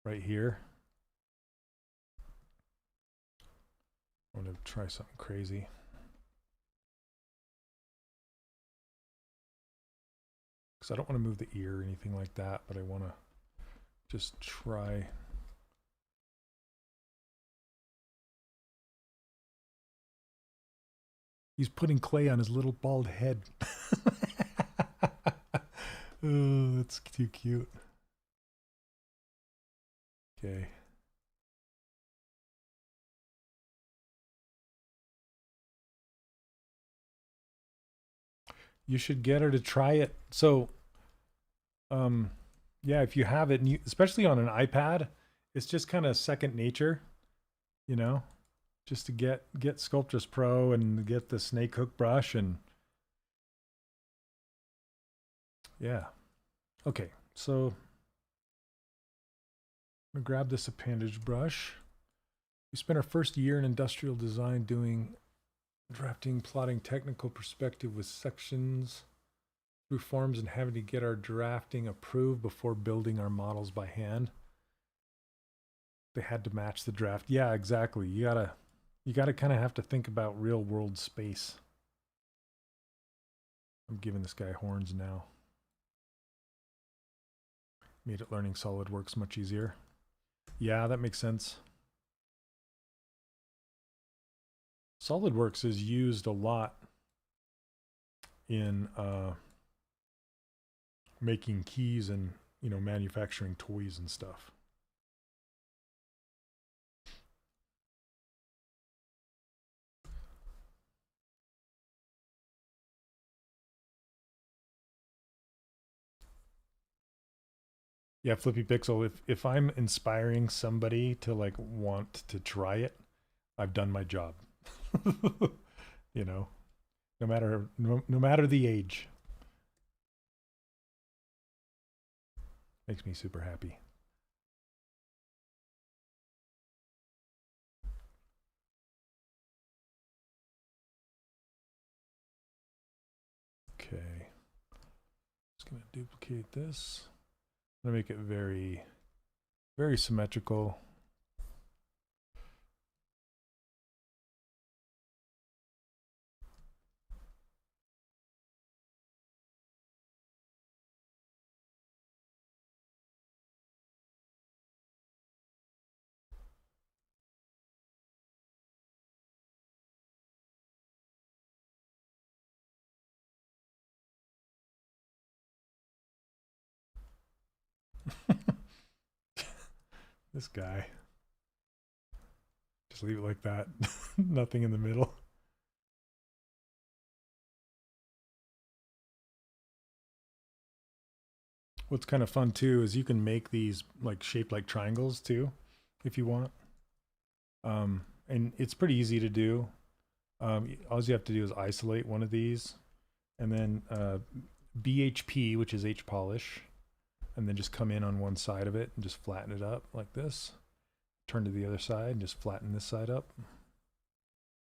right here. I'm gonna try something crazy. Because I don't want to move the ear or anything like that, but I want to just try. He's putting clay on his little bald head. Oh, that's too cute. Okay. You should get her to try it. So, yeah, if you have it, and you, especially on an iPad, it's just kind of second nature, you know, just to get Sculptress Pro and get the snake hook brush and yeah. Okay, so I'm gonna grab this appendage brush. We spent our first year in industrial design doing drafting, plotting technical perspective with sections through forms and having to get our drafting approved before building our models by hand. They had to match the draft. Yeah, exactly. You gotta kind of have to think about real world space. I'm giving this guy horns now. Made it learning SolidWorks much easier. Yeah, that makes sense. SolidWorks is used a lot in making keys and, you know, manufacturing toys and stuff. Yeah, Flippy Pixel. If I'm inspiring somebody to like want to try it, I've done my job. You know, no matter the age, makes me super happy. Okay, just gonna duplicate this. I'm gonna make it very, very symmetrical. This guy. Just leave it like that. Nothing in the middle. What's kind of fun too is you can make these like shaped like triangles too, if you want. And it's pretty easy to do. All you have to do is isolate one of these, and then BHP, which is H polish, and then just come in on one side of it and just flatten it up like this. Turn to the other side and just flatten this side up. And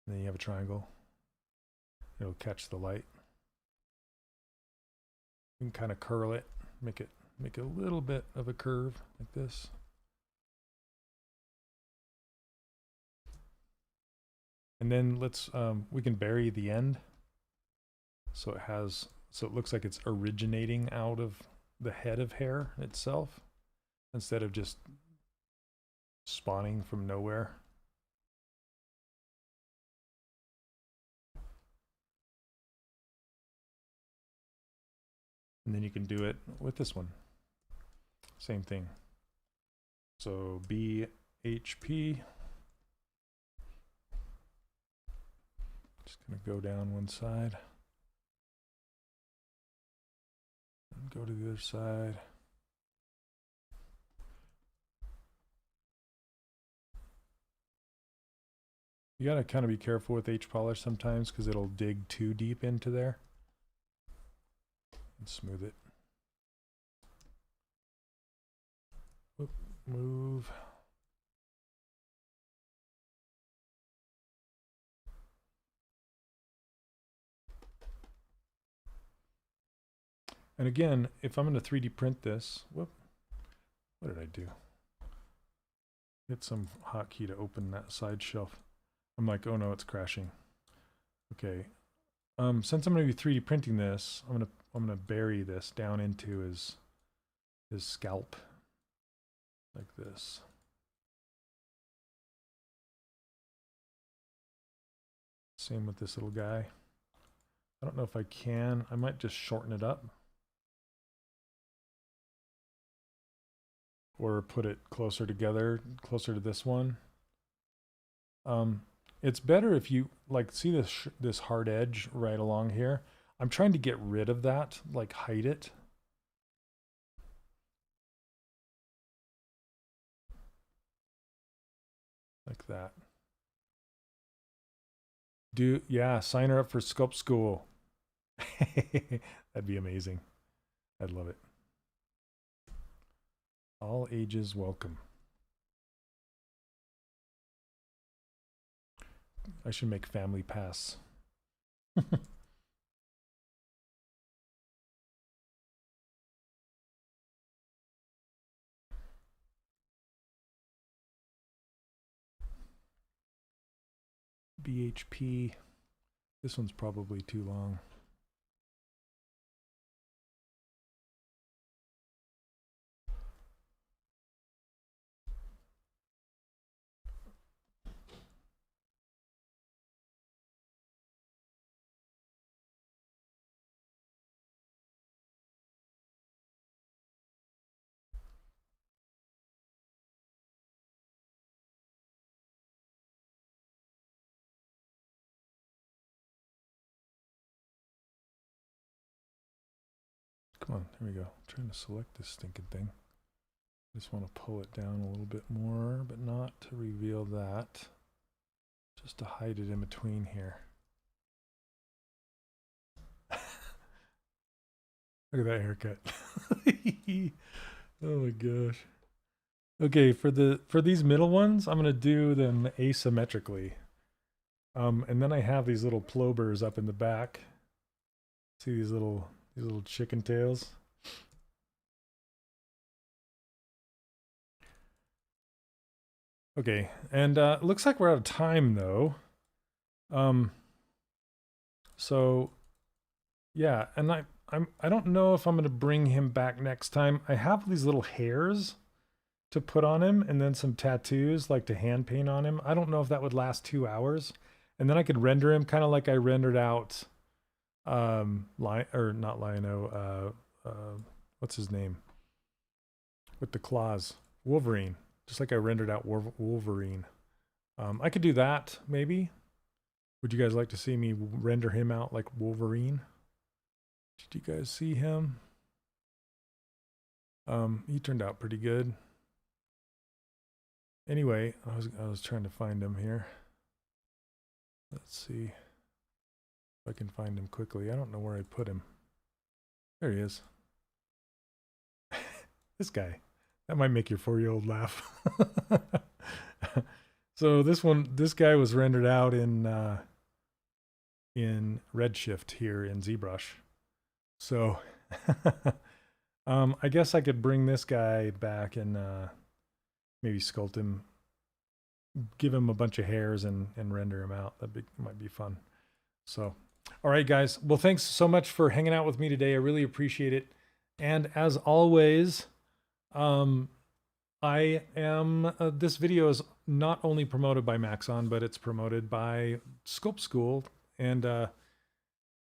then you have a triangle. It'll catch the light. You can kind of curl it, make it a little bit of a curve like this. And then let's we can bury the end so it looks like it's originating out of the head of hair itself instead of just spawning from nowhere. And then you can do it with this one. Same thing. So BHP. Just gonna go down one side. And go to the other side. You gotta kind of be careful with H polish sometimes because it'll dig too deep into there. And smooth it. Whoop, move. And again, if I'm going to 3D print this, whoop, what did I do? Hit some hotkey to open that side shelf. I'm like, oh no, it's crashing. Okay. Since I'm going to be 3D printing this, I'm gonna bury this down into his scalp like this. Same with this little guy. I don't know if I can. I might just shorten it up. Or put it closer together, closer to this one. It's better if you like see this hard edge right along here. I'm trying to get rid of that, like hide it. Like that. Yeah, sign her up for Sculpt School. That'd be amazing. I'd love it. All ages welcome. I should make Family Pass. BHP. This one's probably too long. Come on, here we go. I'm trying to select this stinking thing. Just want to pull it down a little bit more, but not to reveal that. Just to hide it in between here. Look at that haircut. Oh my gosh. Okay, for these middle ones, I'm gonna do them asymmetrically. And then I have these little plovers up in the back. See these little chicken tails? Okay, and looks like we're out of time though. So yeah, and I don't know if I'm gonna bring him back next time. I have these little hairs to put on him, and then some tattoos like to hand paint on him. I don't know if that would last 2 hours, and then I could render him kind of like I rendered out not Lionel, what's his name with the claws, Wolverine, just like I rendered out Wolverine. I could do that maybe. Would you guys like to see me render him out like Wolverine? Did you guys see him? He turned out pretty good. Anyway, I was trying to find him here. Let's see if I can find him quickly. I don't know where I put him. There he is. This guy. That might make your 4-year-old laugh. So this guy was rendered out in Redshift here in ZBrush. So I guess I could bring this guy back and maybe sculpt him, give him a bunch of hairs and render him out. Might be fun. So, all right, guys. Well, thanks so much for hanging out with me today. I really appreciate it. And as always, this video is not only promoted by Maxon, but it's promoted by Sculpt School. And I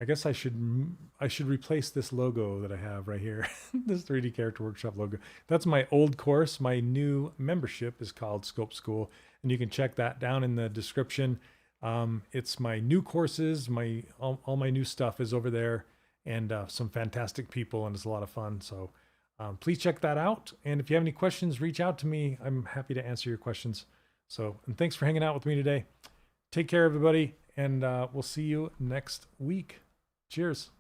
guess I should replace this logo that I have right here, this 3D Character Workshop logo. That's my old course. My new membership is called Sculpt School, and you can check that down in the description. It's my new courses, all my new stuff is over there, and some fantastic people, and it's a lot of fun. So please check that out. And if you have any questions, reach out to me. I'm happy to answer your questions. So, and thanks for hanging out with me today. Take care, everybody, and we'll see you next week. Cheers.